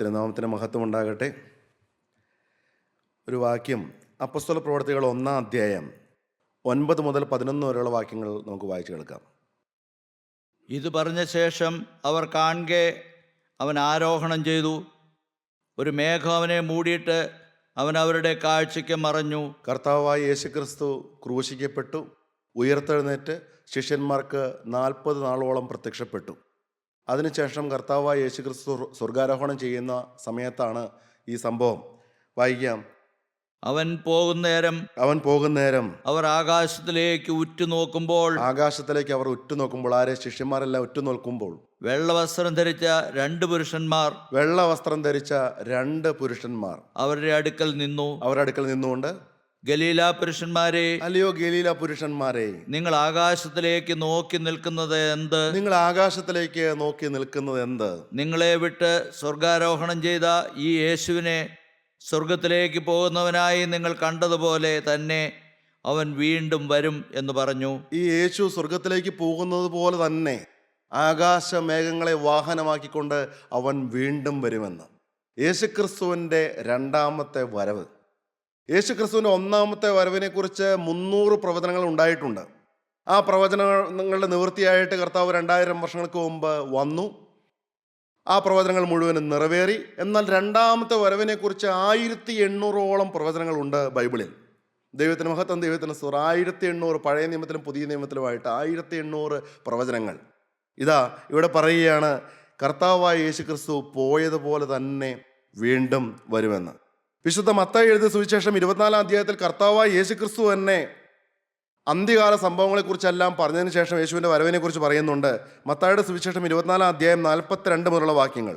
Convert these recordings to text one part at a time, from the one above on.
തിരുനാമത്തിന് മഹത്വം ഉണ്ടാകട്ടെ. ഒരു വാക്യം അപ്പോസ്തല പ്രവർത്തികൾ 1-ാം അധ്യായം 9 മുതൽ 11 വരെയുള്ള വാക്യങ്ങൾ നമുക്ക് വായിച്ചു കേൾക്കാം. ഇത് പറഞ്ഞ ശേഷം അവർ കാണെ അവൻ ആരോഹണം ചെയ്തു. ഒരു മേഘം അവനെ മൂടിയിട്ട് അവൻ അവരുടെ കാഴ്ചയ്ക്ക് മറഞ്ഞു. കർത്താവായ യേശുക്രിസ്തു ക്രൂശിക്കപ്പെട്ടു, ഉയർത്തെഴുന്നേറ്റ് ശിഷ്യന്മാർക്ക് 40 നാളോളം പ്രത്യക്ഷപ്പെട്ടു. അതിനുശേഷം കർത്താവായ യേശുക്രിസ്തു സ്വർഗാരോഹണം ചെയ്യുന്ന സമയത്താണ് ഈ സംഭവം. വായിക്കാം. അവൻ പോകുന്നേരം അവർ ആകാശത്തിലേക്ക് ഉറ്റുനോക്കുമ്പോൾ അവർ ഉറ്റുനോക്കുമ്പോൾ ആരെ? ശിഷ്യന്മാരെല്ലാം ഉറ്റുനോക്കുമ്പോൾ വെള്ളവസ്ത്രം ധരിച്ച രണ്ട് പുരുഷന്മാർ അവരുടെ അടുക്കൽ നിന്നുകൊണ്ട് ഗലീല പുരുഷന്മാരെ, അല്ലയോ ഗലീല പുരുഷന്മാരെ, നിങ്ങൾ ആകാശത്തിലേക്ക് നോക്കി നിൽക്കുന്നത് എന്ത്? നിങ്ങളെ വിട്ട് സ്വർഗാരോഹണം ചെയ്ത ഈ യേശുവിനെ സ്വർഗത്തിലേക്ക് പോകുന്നവനായി നിങ്ങൾ കണ്ടതുപോലെ തന്നെ അവൻ വീണ്ടും വരും എന്ന് പറഞ്ഞു. ഈ യേശു സ്വർഗത്തിലേക്ക് പോകുന്നത് പോലെ തന്നെ ആകാശമേഘങ്ങളെ വാഹനമാക്കിക്കൊണ്ട് അവൻ വീണ്ടും വരുമെന്ന്. യേശുക്രിസ്തുവിൻ്റെ രണ്ടാമത്തെ വരവ്, യേശുക്രിസ്തുവിൻ്റെ ഒന്നാമത്തെ വരവിനെ കുറിച്ച് 300 പ്രവചനങ്ങൾ ഉണ്ടായിട്ടുണ്ട്. ആ പ്രവചനങ്ങളുടെ നിവൃത്തിയായിട്ട് കർത്താവ് 2000 വർഷങ്ങൾക്ക് മുമ്പ് വന്നു. ആ പ്രവചനങ്ങൾ മുഴുവനും നിറവേറി. എന്നാൽ രണ്ടാമത്തെ വരവിനെ കുറിച്ച് 1800ഓളം പ്രവചനങ്ങളുണ്ട് ബൈബിളിൽ. ദൈവത്തിന് മഹത്വം, ദൈവത്തിന് സ്തുതി. 1800 പഴയ നിയമത്തിലും പുതിയ നിയമത്തിലുമായിട്ട് 1800 പ്രവചനങ്ങൾ. ഇതാ ഇവിടെ പറയുകയാണ്, കർത്താവായ യേശുക്രിസ്തു പോയതുപോലെ തന്നെ വീണ്ടും വരുമെന്ന്. വിശുദ്ധ മത്തായി എഴുതിയ സുവിശേഷം 24-ാം അധ്യായത്തിൽ കർത്താവായ യേശുക്രിസ്തു തന്നെ അന്ത്യകാല സംഭവങ്ങളെക്കുറിച്ചെല്ലാം പറഞ്ഞതിന് ശേഷം യേശുവിൻ്റെ വരവിനെ കുറിച്ച് പറയുന്നുണ്ട്. മത്തായിയുടെ സുവിശേഷം 24-ാം അധ്യായം 42 മുതലുള്ള വാക്യങ്ങൾ.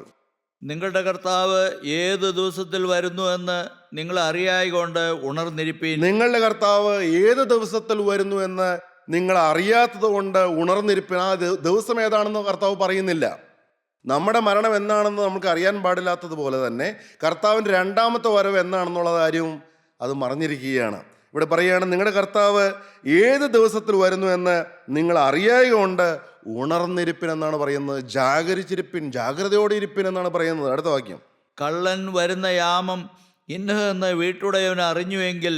നിങ്ങളുടെ കർത്താവ് ഏത് ദിവസത്തിൽ വരുന്നു എന്ന് നിങ്ങൾ അറിയായികൊണ്ട് ഉണർന്നിരിപ്പീൻ. നിങ്ങളുടെ കർത്താവ് ഏത് ദിവസത്തിൽ വരുന്നു എന്ന് നിങ്ങൾ അറിയാത്തത് കൊണ്ട് ഉണർന്നിരിപ്പീൻ. ആ ദിവസം ഏതാണെന്ന് കർത്താവ് പറയുന്നില്ല. നമ്മുടെ മരണം എന്നാണെന്ന് നമുക്ക് അറിയാൻ പാടില്ലാത്തതുപോലെ തന്നെ കർത്താവിൻ്റെ രണ്ടാമത്തെ വരവ് എന്നാണെന്നുള്ള കാര്യവും അത് മറഞ്ഞിരിക്കുകയാണ്. ഇവിടെ പറയുകയാണ്, നിങ്ങളുടെ കർത്താവ് ഏത് ദിവസത്തിൽ വരുന്നു എന്ന് നിങ്ങൾ അറിയായകൊണ്ട് ഉണർന്നിരിപ്പിൻ എന്നാണ് പറയുന്നത്. ജാഗ്രതയോടെ ഇരിപ്പിൻ എന്നാണ് പറയുന്നത്. അടുത്ത വാക്യം. കള്ളൻ വരുന്ന യാമം ഇന്നതെന്ന് വീട്ടുടയവൻ അറിഞ്ഞുവെങ്കിൽ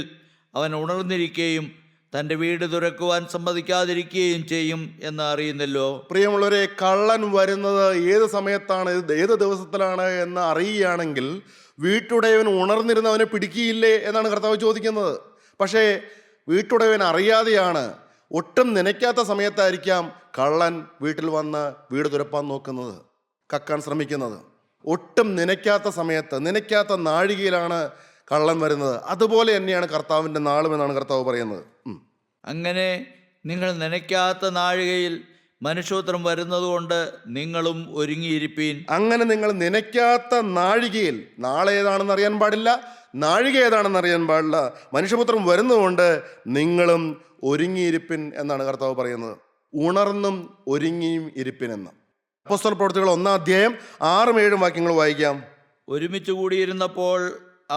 അവൻ ഉണർന്നിരിക്കുകയും തൻ്റെ വീട് തുറക്കുവാൻ സമ്മതിക്കാതിരിക്കുകയും ചെയ്യും എന്ന് അറിയുന്നല്ലോ. പ്രിയമുള്ളവരെ, കള്ളൻ വരുന്നത് ഏത് സമയത്താണ്, ഏത് ദിവസത്തിലാണ് എന്ന് അറിയുകയാണെങ്കിൽ വീട്ടുടയവൻ ഉണർന്നിരുന്നവനെ പിടിക്കുകയില്ലേ എന്നാണ് കർത്താവ് ചോദിക്കുന്നത്. പക്ഷേ വീട്ടുടയവൻ അറിയാതെയാണ്, ഒട്ടും നനയ്ക്കാത്ത സമയത്തായിരിക്കാം കള്ളൻ വീട്ടിൽ വന്ന് വീട് തുറപ്പാൻ നോക്കുന്നത്, കക്കാൻ ശ്രമിക്കുന്നത്. ഒട്ടും നനയ്ക്കാത്ത സമയത്ത്, നനയ്ക്കാത്ത നാഴികയിലാണ് കള്ളൻ വരുന്നത്. അതുപോലെ തന്നെയാണ് കർത്താവിൻ്റെ നാളും എന്നാണ് കർത്താവ് പറയുന്നത്. അങ്ങനെ നിങ്ങൾ നനയ്ക്കാത്ത നാഴികയിൽ മനുഷ്യപുത്രൻ വരുന്നതുകൊണ്ട് നിങ്ങളും ഒരുങ്ങിയിരിപ്പീൻ. അങ്ങനെ നിങ്ങൾ നനയ്ക്കാത്ത നാഴികയിൽ, നാളെ ഏതാണെന്ന് അറിയാൻ പാടില്ല, നാഴിക ഏതാണെന്ന് അറിയാൻ പാടില്ല, മനുഷ്യപുത്രൻ വരുന്നതുകൊണ്ട് നിങ്ങളും ഒരുങ്ങിയിരിപ്പിൻ എന്നാണ് കർത്താവ് പറയുന്നത്. ഉണർന്നും ഒരുങ്ങിയും ഇരിപ്പിൻ എന്ന്. അപ്പോസ്തല പ്രവർത്തികൾ 1-ാം അധ്യായം 6-7 വാക്യങ്ങൾ വായിക്കാം. ഒരുമിച്ച് കൂടിയിരുന്നപ്പോൾ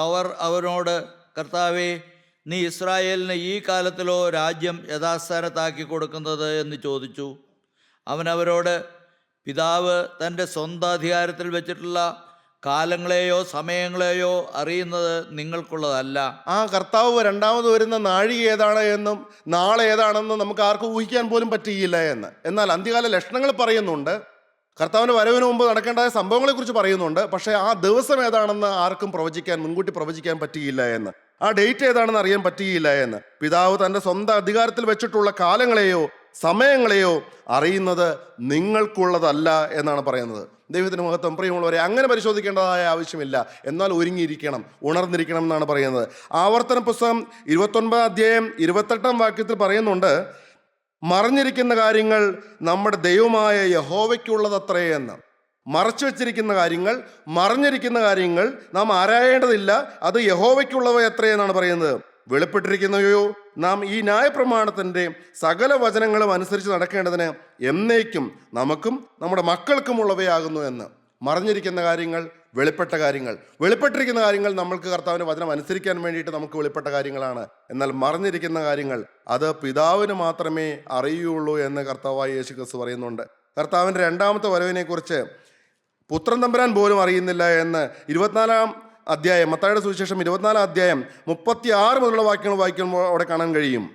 അവർ അവനോട്, കർത്താവേ, നീ ഇസ്രായേലിന് ഈ കാലത്തിലോ രാജ്യം യഥാസ്ഥാനത്താക്കി കൊടുക്കുന്നത് എന്ന് ചോദിച്ചു. അവൻ അവരോട്, പിതാവ് തൻ്റെ സ്വന്തം അധികാരത്തിൽ വെച്ചിട്ടുള്ള കാലങ്ങളെയോ സമയങ്ങളെയോ അറിയുന്നത് നിങ്ങൾക്കുള്ളതല്ല. ആ കർത്താവ് രണ്ടാമത് വരുന്ന നാഴിക ഏതാണ് എന്നും നാളെ ഏതാണെന്നും നമുക്ക് ആർക്കും ഊഹിക്കാൻ പോലും പറ്റുകയില്ല എന്ന്. എന്നാൽ അന്ത്യകാല ലക്ഷണങ്ങൾ പറയുന്നുണ്ട്, കർത്താവിൻ്റെ വരവിന് മുമ്പ് നടക്കേണ്ടതായ സംഭവങ്ങളെക്കുറിച്ച് പറയുന്നുണ്ട്. പക്ഷേ ആ ദിവസം ഏതാണെന്ന് ആർക്കും മുൻകൂട്ടി പ്രവചിക്കാൻ പറ്റുകയില്ല എന്ന്, ആ ഡേറ്റ് ഏതാണെന്ന് അറിയാൻ പറ്റുകയില്ല എന്ന്. പിതാവ് തൻ്റെ സ്വന്തം അധികാരത്തിൽ വെച്ചിട്ടുള്ള കാലങ്ങളെയോ സമയങ്ങളെയോ അറിയുന്നത് നിങ്ങൾക്കുള്ളതല്ല എന്നാണ് പറയുന്നത്. ദൈവത്തിന് മഹത്വം. പ്രിയമുള്ളവരെ, അങ്ങനെ പരിശോധിക്കേണ്ടതായ ആവശ്യമില്ല. എന്നാൽ ഒരുങ്ങിയിരിക്കണം, ഉണർന്നിരിക്കണം എന്നാണ് പറയുന്നത്. ആവർത്തന പുസ്തകം 29-ാം അധ്യായം 28-ാം വാക്യത്തിൽ പറയുന്നുണ്ട്, മറഞ്ഞിരിക്കുന്ന കാര്യങ്ങൾ നമ്മുടെ ദൈവമായ യഹോവയ്ക്കുള്ളതത്രേ എന്ന്. മറച്ചു വെച്ചിരിക്കുന്ന കാര്യങ്ങൾ, മറഞ്ഞിരിക്കുന്ന കാര്യങ്ങൾ നാം ആരായേണ്ടതില്ല, അത് യഹോവയ്ക്കുള്ളവ എത്രയെന്നാണ് പറയുന്നത്. വെളിപ്പെട്ടിരിക്കുന്നവയോ നാം ഈ ന്യായപ്രമാണത്തിൻ്റെ സകല വചനങ്ങളും അനുസരിച്ച് നടക്കേണ്ടതിന് എന്നേക്കും നമുക്കും നമ്മുടെ മക്കൾക്കുമുള്ളവയാകുന്നു എന്ന്. മറഞ്ഞിരിക്കുന്ന കാര്യങ്ങൾ, വെളിപ്പെട്ടിരിക്കുന്ന കാര്യങ്ങൾ നമ്മൾക്ക് കർത്താവിൻ്റെ വചനം അനുസരിക്കാൻ വേണ്ടിയിട്ട് നമുക്ക് വെളിപ്പെട്ട കാര്യങ്ങളാണ്. എന്നാൽ മറഞ്ഞിരിക്കുന്ന കാര്യങ്ങൾ അത് പിതാവിന് മാത്രമേ അറിയുള്ളൂ എന്ന് കർത്താവായ യേശുക്രിസ്തു പറയുന്നുണ്ട്. കർത്താവിൻ്റെ രണ്ടാമത്തെ വരവിനെ കുറിച്ച് പുത്രൻ തമ്പുരാൻ പോലും അറിയുന്നില്ല എന്ന് 24 അധ്യായം, മത്തായിയുടെ സുവിശേഷം 24 അധ്യായം 36 മുതലുള്ള വാക്യങ്ങൾ വായിക്കുമ്പോൾ അവിടെ കാണാൻ കഴിയും.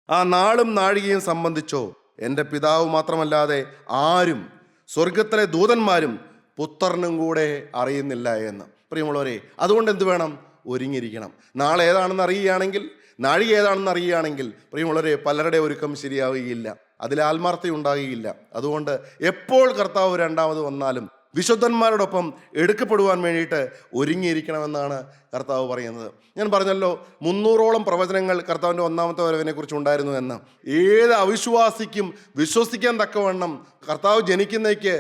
ആ നാളും നാഴികയും സംബന്ധിച്ചോ എൻ്റെ പിതാവ് മാത്രമല്ലാതെ ആരും, സ്വർഗത്തിലെ ദൂതന്മാരും പുത്രനും കൂടെ അറിയുന്നില്ല എന്ന്. പ്രിയമുള്ളവരെ, അതുകൊണ്ട് എന്ത് വേണം? ഒരുങ്ങിയിരിക്കണം. നാളെ ഏതാണെന്ന് അറിയുകയാണെങ്കിൽ, നാഴിക ഏതാണെന്ന് അറിയുകയാണെങ്കിൽ പ്രിയമുള്ളവരെ, പലരുടെ ഒരുക്കം ശരിയാവുകയില്ല, അതിൽ ആത്മാർത്ഥത ഉണ്ടാകുകയില്ല. അതുകൊണ്ട് എപ്പോൾ കർത്താവ് രണ്ടാമത് വന്നാലും വിശുദ്ധന്മാരോടൊപ്പം എടുക്കപ്പെടുവാൻ വേണ്ടിയിട്ട് ഒരുങ്ങിയിരിക്കണമെന്നാണ് കർത്താവ് പറയുന്നത്. ഞാൻ പറഞ്ഞല്ലോ, 300ഓളം പ്രവചനങ്ങൾ കർത്താവിൻ്റെ ഒന്നാമത്തെ വരവിനെ കുറിച്ച് ഉണ്ടായിരുന്നു എന്ന്. ഏത് അവിശ്വാസിക്കും വിശ്വസിക്കാൻ തക്കവണ്ണം കർത്താവ് ജനിക്കുന്നേക്ക്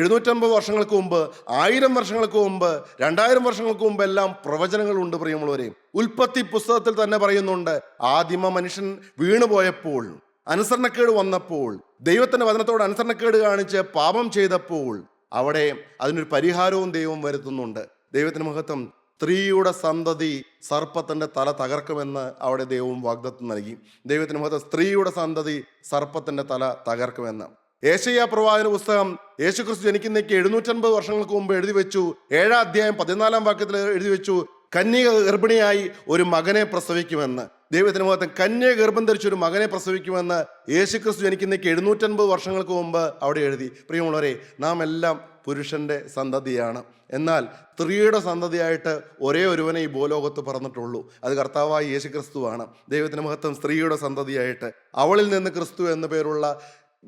750 വർഷങ്ങൾക്ക് മുമ്പ്, 1000 വർഷങ്ങൾക്ക് മുമ്പ്, 2000 വർഷങ്ങൾക്ക് മുമ്പ് എല്ലാം പ്രവചനങ്ങളുണ്ട്. പ്രിയമുള്ളവരെ, ഉൽപ്പത്തി പുസ്തകത്തിൽ തന്നെ പറയുന്നുണ്ട്, ആദിമ മനുഷ്യൻ വീണുപോയപ്പോൾ, അനുസരണക്കേട് വന്നപ്പോൾ, ദൈവത്തിൻ്റെ വചനത്തോട് അനുസരണക്കേട് കാണിച്ച് പാപം ചെയ്തപ്പോൾ അവിടെ അതിനൊരു പരിഹാരവും ദൈവം വരുത്തുന്നുണ്ട്. ദൈവത്തിന് മഹത്വം. സ്ത്രീയുടെ സന്തതി സർപ്പത്തിൻ്റെ തല തകർക്കുമെന്ന് അവിടെ ദൈവവും വാഗ്ദത്തം നൽകി. ദൈവത്തിന് മഹത്വം. സ്ത്രീയുടെ സന്തതി സർപ്പത്തിൻ്റെ തല തകർക്കുമെന്ന്. യേശയ്യാ പ്രവാചന പുസ്തകം യേശുക്രിസ്തു ജനിക്കുന്നേക്ക് 750 വർഷങ്ങൾക്ക് മുമ്പ് എഴുതി വെച്ചു. 7 അധ്യായം 14 വാക്യത്തിൽ എഴുതി വെച്ചു, കന്യക ഗർഭിണിയായി ഒരു മകനെ പ്രസവിക്കുമെന്ന്. ദൈവത്തിന് മഹത്വം. കന്യക ഗർഭം ധരിച്ച് ഒരു മകനെ പ്രസവിക്കുമെന്ന് യേശുക്രിസ്തു ജനിക്കുന്നേക്ക് 750 വർഷങ്ങൾക്ക് മുമ്പ് അവിടെ എഴുതി. പ്രിയമുള്ളവരെ, നാം എല്ലാം പുരുഷന്റെ സന്തതിയാണ്. എന്നാൽ സ്ത്രീയുടെ സന്തതിയായിട്ട് ഒരേ ഒരുവനെ ഈ ഭൂലോകത്ത് പറഞ്ഞിട്ടുള്ളൂ, അത് കർത്താവായ യേശുക്രിസ്തുവാണ്. ദൈവത്തിന് മഹത്വം. സ്ത്രീയുടെ സന്തതിയായിട്ട്, അവളിൽ നിന്ന് ക്രിസ്തു എന്ന പേരുള്ള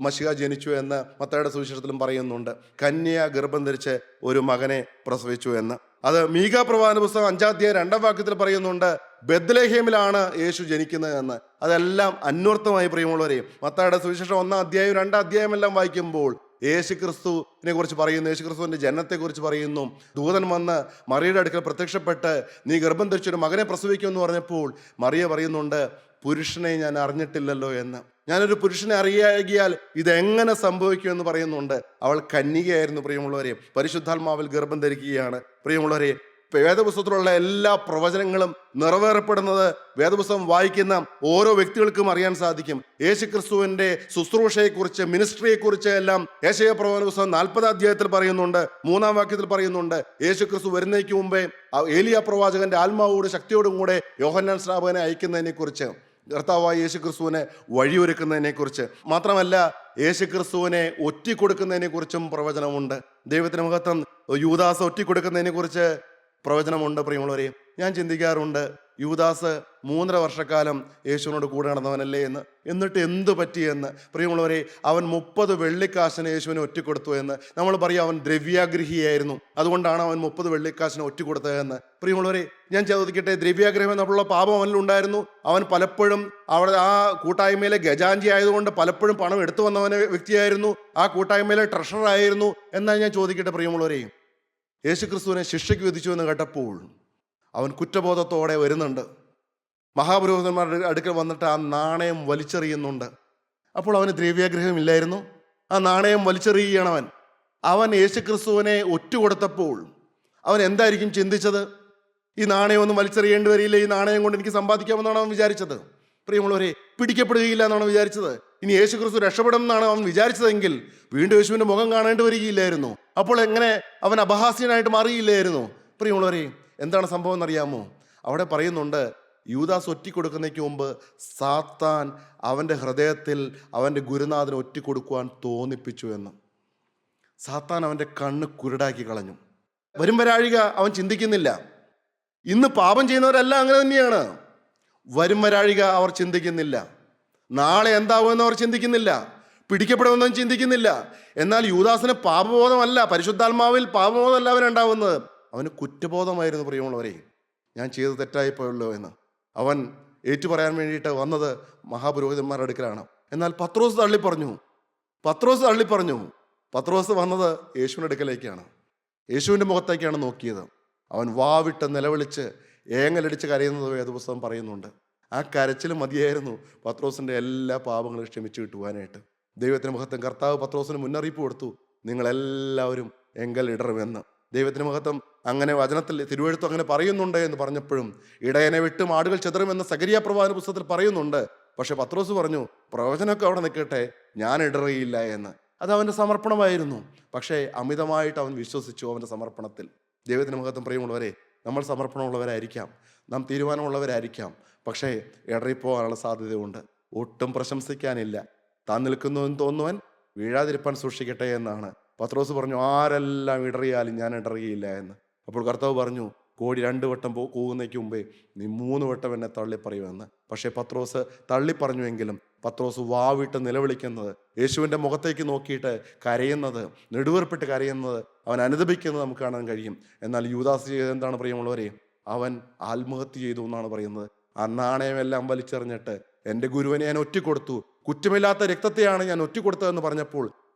മശിഹ ജനിച്ചു എന്ന് മത്തായിയുടെ സുവിശേഷത്തിലും പറയുന്നുണ്ട്. കന്യ ഗർഭം ധരിച്ച് ഒരു മകനെ പ്രസവിച്ചു എന്ന്. അത് മീഖാ പ്രവാചന പുസ്തകം 5 അധ്യായം 2 വാക്യത്തിൽ പറയുന്നുണ്ട്, ബെത്ലഹേമിലാണ് യേശു ജനിക്കുന്നത് എന്ന്. അതെല്ലാം അന്വർത്ഥമായി. പ്രിയമുള്ളവരെ, മത്തായിയുടെ സുവിശേഷം 1 അധ്യായം 2 അധ്യായം എല്ലാം വായിക്കുമ്പോൾ യേശുക്രിസ്തുവിനെ കുറിച്ച് പറയുന്നു, യേശുക്രിസ്തുവിന്റെ ജനനത്തെക്കുറിച്ച് പറയുന്നു. ദൂതൻ വന്ന് മറിയയുടെ അടുക്കൽ പ്രത്യക്ഷപ്പെട്ട്, നീ ഗർഭം ധരിച്ചൊരു മകനെ പ്രസവിക്കുമെന്ന് പറഞ്ഞപ്പോൾ മറിയ പറയുന്നുണ്ട്, പുരുഷനെ ഞാൻ അറിഞ്ഞിട്ടില്ലല്ലോ എന്ന്. ഞാനൊരു പുരുഷനെ അറിയാകിയാൽ ഇതെങ്ങനെ സംഭവിക്കുമെന്ന് പറയുന്നുണ്ട്. അവൾ കന്യകയായിരുന്നു. പ്രിയമുള്ളവരെ, പരിശുദ്ധാത്മാവിൽ ഗർഭം ധരിക്കുകയാണ്. പ്രിയമുള്ളവരെ, വേദപുസ്തകത്തിലുള്ള എല്ലാ പ്രവചനങ്ങളും നിറവേറപ്പെടുന്നത് വേദപുസ്തകം വായിക്കുന്ന ഓരോ വ്യക്തികൾക്കും അറിയാൻ സാധിക്കും. യേശുക്രിസ്തുവിന്റെ ശുശ്രൂഷയെക്കുറിച്ച്, മിനിസ്ട്രിയെക്കുറിച്ച് എല്ലാം യേശയ്യാ പ്രവാചന പുസ്തകം 40 അധ്യായത്തിൽ പറയുന്നുണ്ട്. 3 വാക്യത്തിൽ പറയുന്നുണ്ട്, യേശുക്രിസ്തു വരുന്നതിന് മുമ്പേ ഏലിയാ പ്രവാചകന്റെ ആത്മാവോട് ശക്തിയോടും കൂടെ യോഹന്നാൻ സ്നാപകനെ അയക്കുന്നതിനെ കുറിച്ച്, കർത്താവായ യേശുക്രിസ്തുവിനെ വഴിയൊരുക്കുന്നതിനെ കുറിച്ച്, മാത്രമല്ല യേശുക്രിസ്തുവിനെ ഒറ്റിക്കൊടുക്കുന്നതിനെ കുറിച്ചും പ്രവചനമുണ്ട്. ദൈവത്തിന് മഹത്വം. യൂദാസ് ഒറ്റിക്കൊടുക്കുന്നതിനെ കുറിച്ച് പ്രവചനമുണ്ട്. പ്രിയമുള്ളവരെ, ഞാൻ ചിന്തിക്കാറുണ്ട്, യൂദാസ് 3.5 വർഷക്കാലം യേശുവിനോട് കൂടെ നടന്നവനല്ലേ എന്ന്. എന്നിട്ട് എന്തു പറ്റിയെന്ന്. പ്രിയമുള്ളവരെ, അവൻ 30 വെള്ളിക്കാശിന് യേശുവിനെ ഒറ്റിക്കൊടുത്തു എന്ന്. നമ്മൾ പറയും അവൻ ദ്രവ്യാഗ്രഹിയായിരുന്നു, അതുകൊണ്ടാണ് അവൻ 30 വെള്ളിക്കാശിന് ഒറ്റിക്കൊടുത്തതെന്ന്. പ്രിയമുള്ളവരെ, ഞാൻ ചോദിക്കട്ടെ, ദ്രവ്യാഗ്രഹം എന്നുള്ള പാപം അവനിലുണ്ടായിരുന്നു. അവൻ പലപ്പോഴും അവിടെ ആ കൂട്ടായ്മയിലെ ഗജാഞ്ചി ആയതുകൊണ്ട് പലപ്പോഴും പണം എടുത്തു വന്നവനെ വ്യക്തിയായിരുന്നു, ആ കൂട്ടായ്മയിലെ ട്രഷറായിരുന്നു. എന്നാൽ ഞാൻ ചോദിക്കട്ടെ പ്രിയമുള്ളവരെ, യേശുക്രിസ്തുവിനെ ശിക്ഷയ്ക്ക് വിധിച്ചു എന്ന് കേട്ടപ്പോൾ അവൻ കുറ്റബോധത്തോടെ വരുന്നുണ്ട്. മഹാപുരോഹിതന്മാരുടെ അടുക്കൽ വന്നിട്ട് ആ നാണയം വലിച്ചെറിയുന്നുണ്ട്. അപ്പോൾ അവന് ദ്രവ്യാഗ്രഹം ഇല്ലായിരുന്നു, ആ നാണയം വലിച്ചെറിയുകയാണ് അവൻ യേശുക്രിസ്തുവിനെ ഒറ്റുകൊടുത്തപ്പോൾ അവൻ എന്തായിരിക്കും ചിന്തിച്ചത്? ഈ നാണയം ഒന്നും വലിച്ചെറിയേണ്ടി വരില്ല, ഈ നാണയം കൊണ്ട് എനിക്ക് സമ്പാദിക്കാമെന്നാണ് അവൻ വിചാരിച്ചത്. പ്രിയമുള്ളവരെ, പിടിക്കപ്പെടുകയില്ല എന്നാണ് വിചാരിച്ചത്. ഇനി യേശുക്രിസ്തു രക്ഷപ്പെടും എന്നാണ് അവൻ വിചാരിച്ചതെങ്കിൽ വീണ്ടും യേശുവിൻ്റെ മുഖം കാണേണ്ടി വരികയില്ലായിരുന്നു. അപ്പോൾ എങ്ങനെ അവൻ അപഹാസ്യനായിട്ട് മാറിയില്ലായിരുന്നു? പ്രിയമുള്ളവരെ, എന്താണ് സംഭവം എന്നറിയാമോ? അവിടെ പറയുന്നുണ്ട്, യൂദാസ് ഒറ്റിക്കൊടുക്കുന്നതിന് മുമ്പ് സാത്താൻ അവൻ്റെ ഹൃദയത്തിൽ അവൻ്റെ ഗുരുനാഥനെ ഒറ്റിക്കൊടുക്കുവാൻ തോന്നിപ്പിച്ചു എന്ന്. സാത്താൻ അവൻ്റെ കണ്ണ് കുരുടാക്കി കളഞ്ഞു. വരും വരാഴിക അവൻ ചിന്തിക്കുന്നില്ല. ഇന്ന് പാപം ചെയ്യുന്നവരെല്ലാം അങ്ങനെ തന്നെയാണ്. വരും വരാഴിക അവർ ചിന്തിക്കുന്നില്ല. നാളെ എന്താവുമെന്ന് അവർ ചിന്തിക്കുന്നില്ല. പിടിക്കപ്പെടുമെന്നും ചിന്തിക്കുന്നില്ല. എന്നാൽ യൂദാസിന് പാപബോധമല്ല, പരിശുദ്ധാത്മാവിൽ പാപബോധമല്ല അവനുണ്ടാവുന്നത്, അവന് കുറ്റബോധമായിരുന്നു. പ്രിയമുള്ളവരെ, ഞാൻ ചെയ്ത് തെറ്റായിപ്പോയല്ലോ എന്ന് അവൻ ഏറ്റുപറയാൻ വേണ്ടിയിട്ട് വന്നത് മഹാപുരോഹിതന്മാരുടെ അടുക്കലാണ്. എന്നാൽ പത്രോസ് തള്ളിപ്പറഞ്ഞു. പത്രോസ് വന്നത് യേശുവിൻ്റെ അടുക്കലേക്കാണ്, യേശുവിൻ്റെ മുഖത്തേക്കാണ് നോക്കിയത്. അവൻ വാവിട്ട് നിലവിളിച്ച് ഏങ്ങലടിച്ച് കരയുന്നത് വേദപുസ്തകം പറയുന്നുണ്ട്. ആ കരച്ചിൽ മതിയായിരുന്നു പത്രോസിൻ്റെ എല്ലാ പാപങ്ങളും ക്ഷമിച്ചു കിട്ടുവാനായിട്ട്. ദൈവത്തിന് മഹത്വം. കർത്താവ് പത്രോസിന് മുന്നറിയിപ്പ് കൊടുത്തു, നിങ്ങളെല്ലാവരും എങ്കൽ ഇടറുമെന്ന്. ദൈവത്തിന് മഹത്വം. അങ്ങനെ വചനത്തിൽ തിരുവെഴുത്ത് അങ്ങനെ പറയുന്നുണ്ട് എന്ന് പറഞ്ഞപ്പോഴും ഇടയനെ വിട്ടും ആടുകൾ ചെതറുമെന്ന് സഗരിയാ പ്രവാചന പുസ്തകത്തിൽ പറയുന്നുണ്ട്. പക്ഷെ പത്രോസ് പറഞ്ഞു, പ്രവചനമൊക്കെ അവിടെ നിൽക്കട്ടെ, ഞാൻ ഇടറുകയില്ല എന്ന്. അത് അവൻ്റെ സമർപ്പണമായിരുന്നു. പക്ഷേ അമിതമായിട്ട് അവൻ വിശ്വസിച്ചു അവൻ്റെ സമർപ്പണത്തിൽ. ദൈവത്തിന് മഹത്വം. പ്രിയമുള്ളവരെ, നമ്മൾ സമർപ്പണമുള്ളവരായിരിക്കാം, നാം തീരുമാനമുള്ളവരായിരിക്കാം, പക്ഷേ ഇടറിപ്പോകാനുള്ള സാധ്യതയുണ്ട്. ഒട്ടും പ്രശംസിക്കാനില്ല. താൻ നിൽക്കുന്നുവെന്ന് തോന്നുവൻ വീഴാതിരിപ്പാൻ സൂക്ഷിക്കട്ടെ എന്നാണ് പത്രോസ് പറഞ്ഞു. ആരെല്ലാം ഇടറിയാലും ഞാൻ ഇടറിയില്ല എന്ന്. അപ്പോൾ കർത്താവ് പറഞ്ഞു, കോഴി 2 വട്ടം കൂകുന്നതിന് മുമ്പേ നീ 3 വട്ടം എന്നെ തള്ളിപ്പറയുമെന്ന്. പക്ഷേ പത്രോസ് തള്ളിപ്പറഞ്ഞുവെങ്കിലും പത്രോസ് വാവിട്ട് നിലവിളിക്കുന്നത്, യേശുവിൻ്റെ മുഖത്തേക്ക് നോക്കിയിട്ട് കരയുന്നത്, നെടുവേർപ്പിട്ട് കരയുന്നത്, അവൻ അനുദപിക്കുന്നത് നമുക്ക് കാണാൻ കഴിയും. എന്നാൽ യൂദാസ് ചെയ്തത് എന്താണ് പ്രിയമുള്ളവരെ? അവൻ ആത്മഹത്യ ചെയ്തു എന്നാണ് പറയുന്നത്. ആ നാണയമെല്ലാം വലിച്ചെറിഞ്ഞിട്ട് എൻ്റെ ഗുരുവിനെ ഞാൻ ഒറ്റിക്കൊടുത്തു, കുറ്റമില്ലാത്ത രക്തത്തെയാണ് ഞാൻ ഒറ്റിക്കൊടുത്തതെന്ന് പറഞ്ഞപ്പോൾ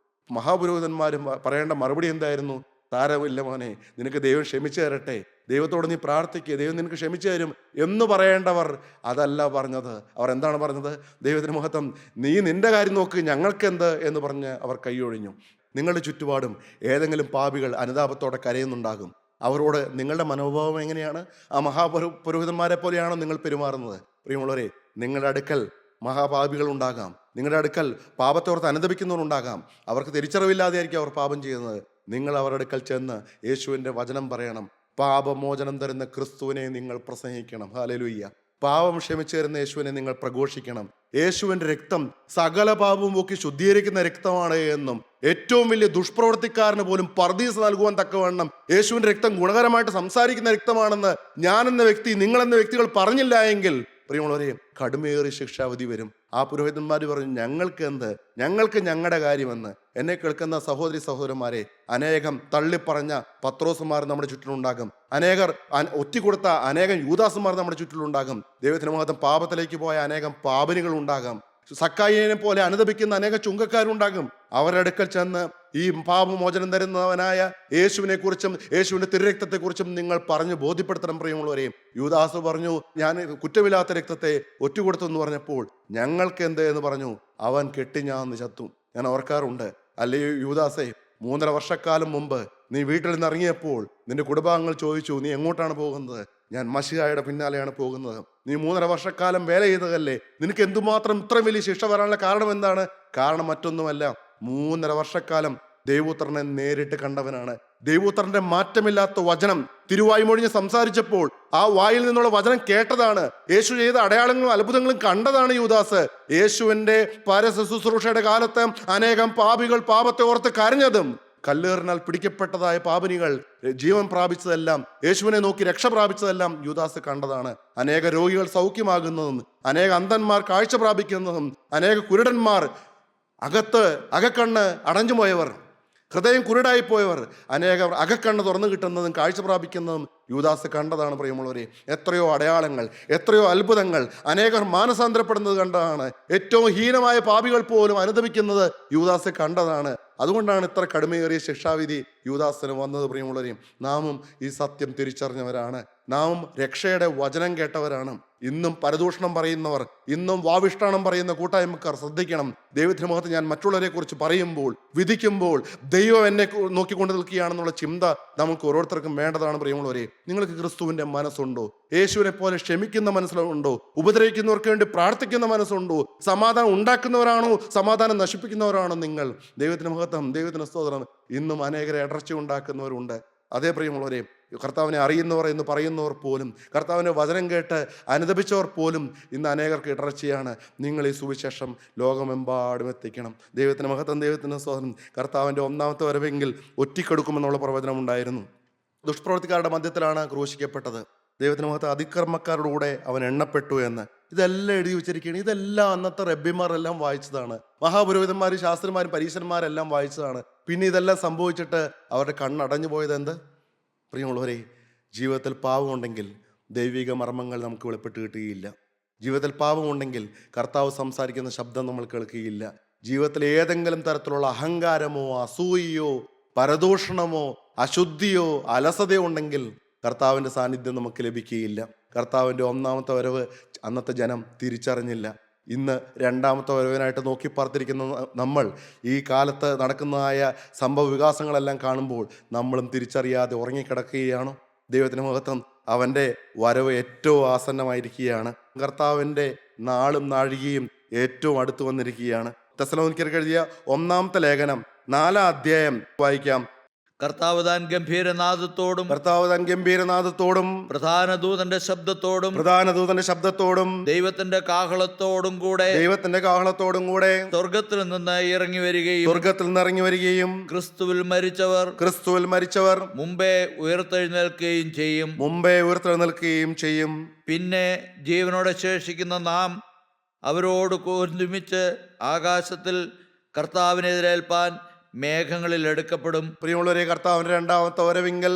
മഹാപുരോഹിതന്മാരും പറയേണ്ട മറുപടി എന്തായിരുന്നു? സാരമില്ല മോനെ, നിനക്ക് ദൈവം ക്ഷമിച്ചു തരട്ടെ, ദൈവത്തോട് നീ പ്രാർത്ഥിക്കുക, ദൈവം നിനക്ക് ക്ഷമിച്ചു തരും എന്ന് പറയേണ്ടവർ അതല്ല പറഞ്ഞത്. അവർ എന്താണ് പറഞ്ഞത്? ദൈവത്തിന് മഹത്വം, നീ നിന്റെ കാര്യം നോക്ക്, ഞങ്ങൾക്കെന്ത് എന്ന് പറഞ്ഞ് അവർ കൈയൊഴിഞ്ഞു. നിങ്ങളുടെ ചുറ്റുപാടും ഏതെങ്കിലും പാപികൾ അനുതാപത്തോടെ കരയുന്നുണ്ടാകും. അവരോട് നിങ്ങളുടെ മനോഭാവം എങ്ങനെയാണ്? ആ പുരോഹിതന്മാരെ പോലെയാണോ നിങ്ങൾ പെരുമാറുന്നത്? പ്രിയമുള്ളവരെ, നിങ്ങളുടെ അടുക്കൽ മഹാപാപികൾ ഉണ്ടാകാം, നിങ്ങളുടെ അടുക്കൽ പാപത്തോർത്ത് അനുദപിക്കുന്നവരുണ്ടാകാം. അവർക്ക് തിരിച്ചറിവില്ലാതെ ആയിരിക്കും അവർ പാപം ചെയ്യുന്നത്. നിങ്ങൾ അവരുടെ അടുക്കൽ ചെന്ന് യേശുവിൻ്റെ വചനം പറയണം. പാപമോചനം തരുന്ന ക്രിസ്തുവിനെ നിങ്ങൾ പ്രസംഗിക്കണം. ഹല്ലേലൂയ്യ. പാപം ക്ഷമിച്ചു തരുന്ന യേശുവിനെ നിങ്ങൾ പ്രഘോഷിക്കണം. യേശുവിൻ്റെ രക്തം സകല പാപവും പോക്കി ശുദ്ധീകരിക്കുന്ന രക്തമാണ് എന്നും ഏറ്റവും വലിയ ദുഷ്പ്രവർത്തിക്കാരന് പോലും പർദീസ് നൽകുവാൻ തക്കവണ്ണം യേശുവിൻ്റെ രക്തം ഗുണകരമായിട്ട് സംസാരിക്കുന്ന രക്തമാണെന്ന് ഞാനെന്ന വ്യക്തി, നിങ്ങളെന്ന വ്യക്തികൾ പറഞ്ഞില്ല എങ്കിൽ പ്രിയമുള്ളവരെ, കടുമേറിയ ശിക്ഷാവിധി വരും. ആ പുരോഹിതന്മാർ പറഞ്ഞു, ഞങ്ങൾക്ക് എന്ത്, ഞങ്ങൾക്ക് ഞങ്ങളുടെ കാര്യമെന്ന്. എന്നെ കേൾക്കുന്ന സഹോദരി സഹോദരന്മാരെ, അനേകം തള്ളിപ്പറഞ്ഞ പത്രോസുമാർ നമ്മുടെ ചുറ്റിലുണ്ടാകും. അനേകർ ഒറ്റിക്കൊടുത്ത അനേകം യൂദാസുമാർ നമ്മുടെ ചുറ്റിലുണ്ടാകും. ദൈവത്തിന് മഹത്വം. പാപത്തിലേക്ക് പോയ അനേകം പാപനികൾ ഉണ്ടാകാം. സക്കായിനെ പോലെ അനുദപിക്കുന്ന അനേക ചുങ്കക്കാരുണ്ടാകും. അവരുടെ അടുക്കൽ ചെന്ന് ഈ പാപമോചനം തരുന്നവനായ യേശുവിനെ കുറിച്ചും യേശുവിൻ്റെ തിരുരക്തത്തെക്കുറിച്ചും നിങ്ങൾ പറഞ്ഞു ബോധ്യപ്പെടുത്തണം. പ്രിയമുള്ളവരെയും, യൂദാസ് പറഞ്ഞു, ഞാൻ കുറ്റമില്ലാത്ത രക്തത്തെ ഒറ്റുകൊടുത്തു എന്ന് പറഞ്ഞപ്പോൾ ഞങ്ങൾക്ക് എന്ത് എന്ന് പറഞ്ഞു. അവൻ കെട്ടിഞ്ഞാന്ന് ചത്തു. ഞാൻ ഓർക്കാറുണ്ട്, അല്ലയോ യൂദാസേ, 3.5 വർഷക്കാലം മുമ്പ് നീ വീട്ടിൽ നിന്ന് ഇറങ്ങിയപ്പോൾ നിന്റെ കുടുംബാംഗങ്ങൾ ചോദിച്ചു, നീ എങ്ങോട്ടാണ് പോകുന്നത്? ഞാൻ മശിഹായുടെ പിന്നാലെയാണ് പോകുന്നത്. നീ 3.5 വർഷക്കാലം വേല ചെയ്തതല്ലേ, നിനക്ക് എന്തുമാത്രം ഇത്രയും വലിയ ശിക്ഷ വരാനുള്ള കാരണം എന്താണ്? കാരണം മറ്റൊന്നുമല്ല, 3.5 വർഷക്കാലം ദൈവപുത്രനെ നേരിട്ട് കണ്ടവനാണ്. ദൈവപുത്രന്റെ മാറ്റമില്ലാത്ത വചനം തിരുവായി മൊഴിഞ്ഞ് സംസാരിച്ചപ്പോൾ ആ വായിൽ നിന്നുള്ള വചനം കേട്ടതാണ്. യേശു ചെയ്ത അടയാളങ്ങളും അത്ഭുതങ്ങളും കണ്ടതാണ് യൂദാസ്. യേശുവിന്റെ പരശുശ്രൂഷയുടെ കാലത്ത് അനേകം പാപികൾ പാപത്തെ ഓർത്ത് കരഞ്ഞതും, കല്ലേറിനാൽ പിടിക്കപ്പെട്ടതായ പാപിനികൾ ജീവൻ പ്രാപിച്ചതെല്ലാം, യേശുവിനെ നോക്കി രക്ഷ പ്രാപിച്ചതെല്ലാം യൂദാസ് കണ്ടതാണ്. അനേക രോഗികൾ സൗഖ്യമാകുന്നതും, അനേക അന്ധന്മാർ കാഴ്ച പ്രാപിക്കുന്നതും, അനേക കുരുടന്മാർ അകക്കണ്ണ് അടഞ്ഞുപോയവർ, ഹൃദയം കുരുടായി പോയവർ, അനേകം അകക്കണ്ണ് തുറന്നു കിട്ടുന്നതും കാഴ്ച പ്രാപിക്കുന്നതും യൂദാസ് കണ്ടതാണ്. പ്രിയമുള്ളവരെ, എത്രയോ അടയാളങ്ങൾ, എത്രയോ അത്ഭുതങ്ങൾ, അനേകർ മാനസാന്തരപ്പെടുന്നത് കണ്ടതാണ്. ഏറ്റവും ഹീനമായ പാപികൾ പോലും അനുദപിക്കുന്നത് യൂദാസ് കണ്ടതാണ്. അതുകൊണ്ടാണ് ഇത്ര കടുമയേറിയ ശിക്ഷാവിധി യൂദാസിന് വന്നത്. പ്രിയമുള്ളവരെയും, നാമും ഈ സത്യം തിരിച്ചറിഞ്ഞവരാണ്. നാമും രക്ഷയുടെ വചനം കേട്ടവരാണ്. ഇന്നും പരദൂഷണം പറയുന്നവർ, ഇന്നും വാവിഷ്ഠാണം പറയുന്ന കൂട്ടായ്മക്കാർ ശ്രദ്ധിക്കണം. ദൈവത്തിന് മഹത്വം. ഞാൻ മറ്റുള്ളവരെ കുറിച്ച് പറയുമ്പോൾ, വിധിക്കുമ്പോൾ ദൈവം എന്നെ നോക്കിക്കൊണ്ട് നിൽക്കുകയാണെന്നുള്ള ചിന്ത നമുക്ക് ഓരോരുത്തർക്കും വേണ്ടതാണ്. പ്രിയമുള്ളവരെ, നിങ്ങൾക്ക് ക്രിസ്തുവിന്റെ മനസ്സുണ്ടോ? യേശുവിനെ പോലെ ക്ഷമിക്കുന്ന മനസ്സുണ്ടോ? ഉപദ്രവിക്കുന്നവർക്ക് വേണ്ടി പ്രാർത്ഥിക്കുന്ന മനസ്സുണ്ടോ? സമാധാനം ഉണ്ടാക്കുന്നവരാണോ സമാധാനം നശിപ്പിക്കുന്നവരാണോ നിങ്ങൾ? ദൈവത്തിന് മഹത്വം, ദൈവത്തിന് സ്തോത്രം. ഇന്നും അനേകരെ ഇടർച്ച ഉണ്ടാക്കുന്നവരുണ്ട്. അതേ പ്രിയമുള്ളവരെ, കർത്താവിനെ അറിയുന്നവർ എന്ന് പറയുന്നവർ പോലും, കർത്താവിൻ്റെ വചനം കേട്ട് അനുദപിച്ചവർ പോലും ഇന്ന് അനേകർക്ക് ഇടർച്ചയാണ്. നിങ്ങൾ ഈ സുവിശേഷം ലോകമെമ്പാടും എത്തിക്കണം. ദൈവത്തിന് മഹത്വം, ദൈവത്തിന് സ്തോത്രം. കർത്താവിൻ്റെ 1ാമത്തെ വരവെങ്കിൽ ഒറ്റിക്കെടുക്കുമെന്നുള്ള പ്രവചനം ഉണ്ടായിരുന്നു. ദുഷ്പ്രവർത്തിക്കാരുടെ മധ്യത്തിലാണ് ക്രൂശിക്കപ്പെട്ടത്. ദൈവത്തിന് മഹത്വം. അതിക്രമക്കാരുടെ കൂടെ അവൻ എണ്ണപ്പെട്ടു എന്ന് ഇതെല്ലാം എഴുതി വെച്ചിരിക്കുകയാണ്. ഇതെല്ലാം അന്നത്തെ റബ്ബിമാരെല്ലാം വായിച്ചതാണ്. മഹാപുരോഹിതന്മാരും ശാസ്ത്രിമാരും പരീശന്മാരെല്ലാം വായിച്ചതാണ്. പിന്നെ ഇതെല്ലാം സംഭവിച്ചിട്ട് അവരുടെ കണ്ണടഞ്ഞു പോയത് എന്ത്? പ്രിയമുള്ളവരെ, ജീവിതത്തിൽ പാപമുണ്ടെങ്കിൽ ദൈവിക മർമ്മങ്ങൾ നമുക്ക് വെളിപ്പെട്ട് കിട്ടുകയില്ല. ജീവിതത്തിൽ പാപമുണ്ടെങ്കിൽ കർത്താവ് സംസാരിക്കുന്ന ശബ്ദം നമ്മൾ കേൾക്കുകയില്ല. ജീവിതത്തിൽ ഏതെങ്കിലും തരത്തിലുള്ള അഹങ്കാരമോ അസൂയയോ പരദൂഷണമോ അശുദ്ധിയോ അലസതയോ ഉണ്ടെങ്കിൽ കർത്താവിൻ്റെ സാന്നിധ്യം നമുക്ക് ലഭിക്കുകയില്ല. കർത്താവിൻ്റെ 1ാമത്തെ വരവ് അന്നത്തെ ജനം തിരിച്ചറിഞ്ഞില്ല. ഇന്ന് 2ാമത്തെ വരവിനായിട്ട് നോക്കി പാർത്തിരിക്കുന്ന നമ്മൾ ഈ കാലത്ത് നടക്കുന്നതായ സംഭവ വികാസങ്ങളെല്ലാം കാണുമ്പോൾ നമ്മളും തിരിച്ചറിയാതെ ഉറങ്ങിക്കിടക്കുകയാണോ? ദൈവത്തിന് മഹത്വം. അവൻ്റെ വരവ് ഏറ്റവും ആസന്നമായിരിക്കുകയാണ്. കർത്താവിൻ്റെ നാളും നാഴികയും ഏറ്റവും അടുത്ത് വന്നിരിക്കുകയാണ്. തെസ്സലോനിക്കർക്ക് എഴുതിയ 1ാമത്തെ ലേഖനം 4-ാം അധ്യായം വായിക്കാം. കർത്താവ് താൻ ഗംഭീരനാദത്തോടും കർത്താവ് തൻ ഗംഭീരനാദത്തോടും പ്രധാന ദൂതന്റെ ശബ്ദത്തോടും പ്രധാന ദൂതന്റെ ശബ്ദത്തോടും ദൈവത്തിന്റെ കാഹളത്തോടും കൂടെ ദൈവത്തിന്റെ കാഹളത്തോടും കൂടെ സ്വർഗത്തിൽ നിന്ന് ഇറങ്ങി വരികയും സ്വർഗത്തിൽ നിന്ന് ഇറങ്ങി വരികയും ക്രിസ്തുവിൽ മരിച്ചവർ മുമ്പേ ഉയർത്തെഴുന്നേൽക്കുകയും ചെയ്യും. മുമ്പേ ഉയർത്തെഴുന്നേൽക്കുകയും ചെയ്യും. പിന്നെ ജീവനോടെ ശേഷിക്കുന്ന നാം അവരോട് ഒരുമിച്ച് ആകാശത്തിൽ കർത്താവിനെതിരേൽപ്പാൻ മേഘങ്ങളിൽ എടുക്കപ്പെടും. പ്രിയമുള്ളവരെ, കർത്താവിന്റെ രണ്ടാമത്തെ വരവിങ്കൽ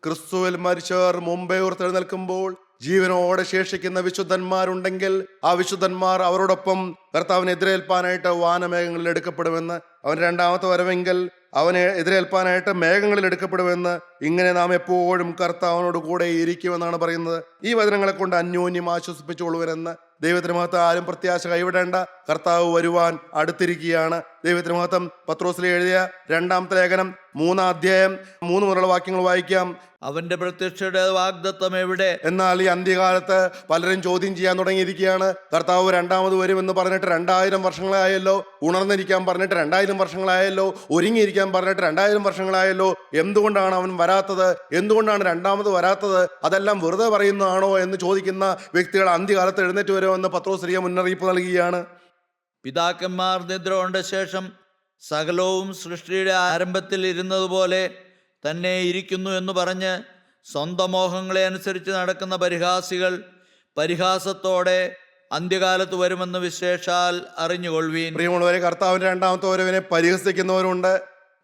ക്രിസ്തുവിൽ മരിച്ചവർ മുമ്പേ ഉയർത്തെഴുന്നേൽക്കുമ്പോൾ ജീവനോടെ ശേഷിക്കുന്ന വിശുദ്ധന്മാരുണ്ടെങ്കിൽ ആ വിശുദ്ധന്മാർ അവരോടൊപ്പം കർത്താവിനെ എതിരേൽപ്പാനായിട്ട് വാനമേഘങ്ങളിൽ എടുക്കപ്പെടുമെന്ന്. അവൻ രണ്ടാമത്തെ വരവെങ്കിൽ അവനെ എതിരേൽപ്പാനായിട്ട് മേഘങ്ങളിൽ എടുക്കപ്പെടുമെന്ന്. ഇങ്ങനെ നാം എപ്പോഴും കർത്താവിനോട് കൂടെ ഇരിക്കുമെന്നാണ് പറയുന്നത്. ഈ വചനങ്ങളെ കൊണ്ട് അന്യോന്യം ആശ്വസിപ്പിച്ചുകൊള്ളുവരെന്ന്. ദൈവത്തിന് മഹത്വം. ആരും പ്രത്യാശ കൈവിടേണ്ട. കർത്താവ് വരുവാൻ അടുത്തിരിക്കുകയാണ്. ദൈവത്തിന് മഹത്വം. പത്രോസിലെ എഴുതിയ രണ്ടാമത്തെ ലേഖനം 3-ാം അധ്യായം 3 മുതലുള്ള വാക്യങ്ങൾ വായിക്കാം. അവന്റെ പ്രത്യക്ഷയുടെ വാഗ്ദത്തം എവിടെ? എന്നാൽ ഈ അന്ത്യകാലത്ത് പലരും ചോദ്യം ചെയ്യാൻ തുടങ്ങിയിരിക്കുകയാണ്. കർത്താവ് രണ്ടാമത് വരുമെന്ന് പറഞ്ഞിട്ട് 2000 വർഷങ്ങളായല്ലോ. ഉണർന്നിരിക്കാൻ പറഞ്ഞിട്ട് 2000 വർഷങ്ങളായല്ലോ. ഒരുങ്ങിയിരിക്കാൻ പറഞ്ഞിട്ട് 2000 വർഷങ്ങളായല്ലോ. എന്തുകൊണ്ടാണ് അവൻ വരാത്തത്? എന്തുകൊണ്ടാണ് രണ്ടാമത് വരാത്തത്? അതെല്ലാം വെറുതെ പറയുന്നതാണോ എന്ന് ചോദിക്കുന്ന വ്യക്തികൾ അന്ത്യകാലത്ത് എഴുന്നേറ്റ് വരുമെന്ന് പത്രോസ് മുന്നറിയിപ്പ് നൽകുകയാണ്. പിതാക്കന്മാർ നിദ്ര കൊണ്ട ശേഷം സകലവും സൃഷ്ടിയുടെ ആരംഭത്തിൽ ഇരുന്നതുപോലെ തന്നെ ഇരിക്കുന്നു എന്ന് പറഞ്ഞ് സ്വന്തം മോഹങ്ങളെ അനുസരിച്ച് നടക്കുന്ന പരിഹാസികൾ പരിഹാസത്തോടെ അന്ത്യകാലത്ത് വരുമെന്ന് വിശേഷാൽ അറിഞ്ഞുകൊള്ളുവീൻ. പ്രിയമുള്ളവരെ, കർത്താവിന്റെ രണ്ടാമത്തെ വരവിനെ പരിഹസിക്കുന്നവരുണ്ട്.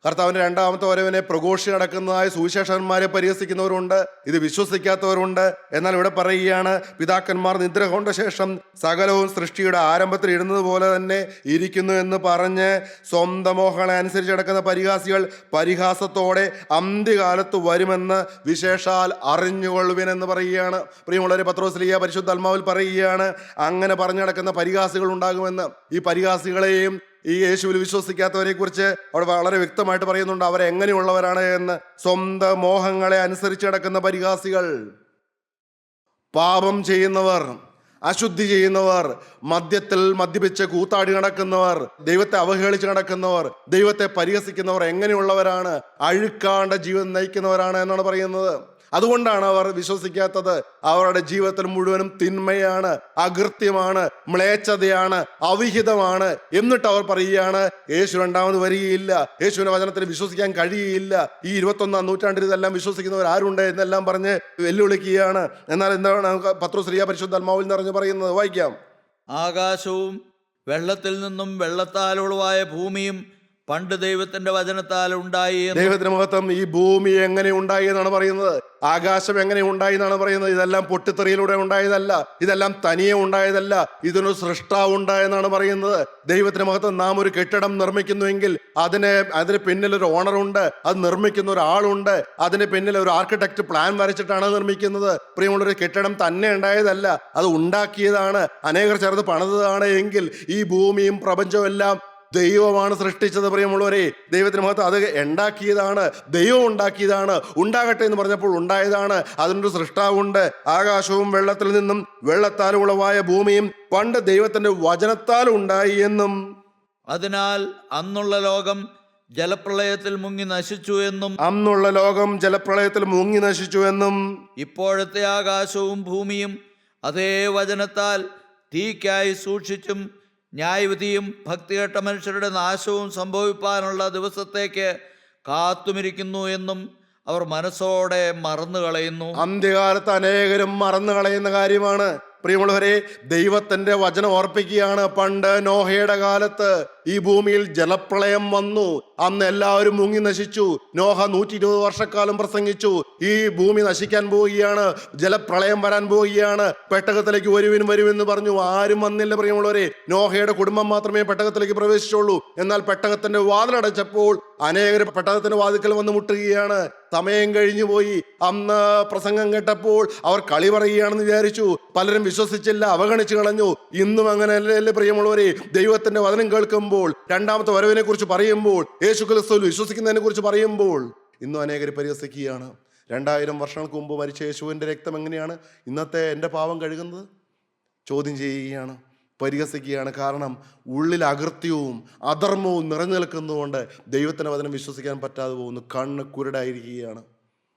കർത്താവിന്റെ രണ്ടാമത്തെ വരവിനെ പ്രഘോഷി നടക്കുന്നതായ സുവിശേഷകന്മാരെ പരിഹസിക്കുന്നവരുണ്ട്. ഇത് വിശ്വസിക്കാത്തവരുണ്ട്. എന്നാൽ ഇവിടെ പറയുകയാണ്, പിതാക്കന്മാർ നിദ്ര കൊണ്ട ശേഷം സകലവും സൃഷ്ടിയുടെ ആരംഭത്തിൽ ഇരുന്നത് പോലെ തന്നെ ഇരിക്കുന്നു എന്ന് പറഞ്ഞ് സ്വന്തം മോഹങ്ങളെ അനുസരിച്ച് നടക്കുന്ന പരിഹാസികൾ പരിഹാസത്തോടെ അന്ത്യകാലത്ത് വരുമെന്ന് വിശേഷാൽ അറിഞ്ഞുകൊള്ളുവിനെന്ന് പറയുകയാണ്. പ്രിയമുള്ളവരെ, പത്രോസ്ലീഹ പരിശുദ്ധാത്മാവിൽ പറയുകയാണ്, അങ്ങനെ പറഞ്ഞു നടക്കുന്ന പരിഹാസികൾ ഉണ്ടാകുമെന്ന്. ഈ പരിഹാസികളെയും ഈ യേശുവിൽ വിശ്വസിക്കാത്തവരെ കുറിച്ച് അവിടെ വളരെ വ്യക്തമായിട്ട് പറയുന്നുണ്ട്. അവരെങ്ങനെയുള്ളവരാണ് എന്ന്. സ്വന്തം മോഹങ്ങളെ അനുസരിച്ച് നടക്കുന്ന പരിഹാസികൾ, പാപം ചെയ്യുന്നവർ, അശുദ്ധി ചെയ്യുന്നവർ, മദ്യത്തിൽ മദ്യപിച്ച് കൂത്താടി നടക്കുന്നവർ, ദൈവത്തെ അവഹേളിച്ച് നടക്കുന്നവർ, ദൈവത്തെ പരിഹസിക്കുന്നവർ എങ്ങനെയുള്ളവരാണ്? അഴുക്കാണ്ട ജീവിതം നയിക്കുന്നവരാണ് എന്നാണ് പറയുന്നത്. അതുകൊണ്ടാണ് അവർ വിശ്വസിക്കാത്തത്. അവരുടെ ജീവിതത്തിൽ മുഴുവനും തിന്മയാണ്, അകൃത്യമാണ്, മ്ലേച്ഛതയാണ്, അവിഹിതമാണ്. എന്നിട്ട് അവർ പറയുകയാണ്, യേശു രണ്ടാമത് വരികയില്ല, യേശുവിന്റെ വചനത്തിൽ വിശ്വസിക്കാൻ കഴിയുകയില്ല, ഈ 21-ാം നൂറ്റാണ്ടിൽ ഇതെല്ലാം വിശ്വസിക്കുന്നവർ ആരുണ്ട് എന്നെല്ലാം പറഞ്ഞ് വെല്ലുവിളിക്കുകയാണ്. എന്നാൽ എന്താണ് പത്രോസ് പരിശുദ്ധാത്മാവിൽ നിറഞ്ഞു പറയുന്നത്? വായിക്കാം. ആകാശവും വെള്ളത്തിൽ നിന്നും വെള്ളത്താൽ ഉളവായ ഭൂമിയും പണ്ട് ദൈവത്തിന്റെ വചനത്താൽ ഉണ്ടായി. ദൈവത്തിന്റെ മഹത്വം. ഈ ഭൂമി എങ്ങനെ ഉണ്ടായി എന്നാണ് പറയുന്നത്. ആകാശം എങ്ങനെ ഉണ്ടായി എന്നാണ് പറയുന്നത്. ഇതെല്ലാം പൊട്ടിത്തെറിയിലൂടെ ഉണ്ടായതല്ല, ഇതെല്ലാം തനിയെ ഉണ്ടായതല്ല, ഇതിനൊരു സൃഷ്ടാവ് ഉണ്ടായെന്നാണ് പറയുന്നത്. ദൈവത്തിന്റെ മഹത്വം. നാം ഒരു കെട്ടിടം നിർമ്മിക്കുന്നുവെങ്കിൽ അതിന് പിന്നിൽ ഒരു ഓണറുണ്ട്, അത് നിർമ്മിക്കുന്ന ഒരാളുണ്ട്, അതിന് പിന്നിൽ ഒരു ആർക്കിടെക്ട് പ്ലാൻ വരച്ചിട്ടാണ് നിർമ്മിക്കുന്നത്. പ്രിയമുള്ളൊരു കെട്ടിടം തന്നെ ഉണ്ടായതല്ല, അത് ഉണ്ടാക്കിയതാണ്, അനേകർ ചേർന്ന് പണിതാണ്. എങ്കിൽ ഈ ഭൂമിയും പ്രപഞ്ചവും എല്ലാം ദൈവമാണ് സൃഷ്ടിച്ചത്. പ്രിയമുള്ളവരെ, ദൈവത്തിന് മഹത്വം. അത് ഉണ്ടാക്കിയതാണ്, ദൈവം ഉണ്ടാക്കിയതാണ്. ഉണ്ടാകട്ടെ എന്ന് പറഞ്ഞപ്പോൾ ഉണ്ടായതാണ്. അതിനൊരു സൃഷ്ടാവുണ്ട്. ആകാശവും വെള്ളത്തിൽ നിന്നും വെള്ളത്താൽ ഉളവായ ഭൂമിയും പണ്ട് ദൈവത്തിന്റെ വചനത്താൽ ഉണ്ടായി എന്നും. അതിനാൽ അന്നുള്ള ലോകം ജലപ്രളയത്തിൽ മുങ്ങി നശിച്ചു എന്നും. അന്നുള്ള ലോകം ജലപ്രളയത്തിൽ മുങ്ങി നശിച്ചു എന്നും. ഇപ്പോഴത്തെ ആകാശവും ഭൂമിയും അതേ വചനത്താൽ തീക്കായി സൂക്ഷിച്ചും ന്യായവിധിയും ഭക്തികെട്ട മനുഷ്യരുടെ നാശവും സംഭവിപ്പാനുള്ള ദിവസത്തേക്ക് കാത്തുമിരിക്കുന്നു എന്നും അവർ മനസ്സോടെ മറന്നു കളയുന്നു. അന്ത്യകാലത്ത് അനേകരും മറന്നു കളയുന്ന കാര്യമാണ്. പ്രിയമുള്ളവരെ, ദൈവത്തിന്റെ വചനം ഓർപ്പിക്കുകയാണ്. പണ്ട് നോഹയുടെ കാലത്ത് ഈ ഭൂമിയിൽ ജലപ്രളയം വന്നു. അന്ന് എല്ലാവരും മുങ്ങി നശിച്ചു. നോഹ 120 വർഷക്കാലം പ്രസംഗിച്ചു, ഈ ഭൂമി നശിക്കാൻ പോവുകയാണ്, ജലപ്രളയം വരാൻ പോവുകയാണ്, പെട്ടകത്തിലേക്ക് വരുമെന്ന് പറഞ്ഞു. ആരും വന്നില്ല. പ്രിയമുള്ളവരെ, നോഹയുടെ കുടുംബം മാത്രമേ പെട്ടകത്തിലേക്ക് പ്രവേശിച്ചുള്ളൂ. എന്നാൽ പെട്ടകത്തിന്റെ വാതിലടച്ചപ്പോൾ അനേകർ പെട്ടകത്തിന്റെ വാതിക്കൽ വന്ന് മുട്ടുകയാണ്. സമയം കഴിഞ്ഞു പോയി. അന്ന് പ്രസംഗം കേട്ടപ്പോൾ അവർ കളി പറയുകയാണെന്ന് വിചാരിച്ചു. പലരും വിശ്വസിച്ചില്ല, അവഗണിച്ചു കളഞ്ഞു. ഇന്നും അങ്ങനെയല്ലേ പ്രിയമുള്ളവരെ? ദൈവത്തിന്റെ വചനം കേൾക്കുമ്പോൾ, രണ്ടാമത്തെ വരവിനെ കുറിച്ച് പറയുമ്പോൾ, യേശുക്രിസ്തുവിൽ വിശ്വസിക്കുന്നതിനെ കുറിച്ച് പറയുമ്പോൾ ഇന്നും അനേകർ പരിഹസിക്കുകയാണ്. 2000 വർഷങ്ങൾക്ക് മുമ്പ് മരിച്ച യേശുവിന്റെ രക്തം എങ്ങനെയാണ് ഇന്നത്തെ എൻ്റെ പാവം കഴുകുന്നത്? ചോദ്യം ചെയ്യുകയാണ്. പരിഹസിക്കുകയാണ്. കാരണം ഉള്ളിൽ അകൃത്യവും അധർമ്മവും നിറഞ്ഞു നിൽക്കുന്നതുകൊണ്ട് ദൈവത്തിൻ്റെ വചനം വിശ്വസിക്കാൻ പറ്റാതെ പോകുന്നു. കണ്ണ് കുരുടായിരിക്കുകയാണ്.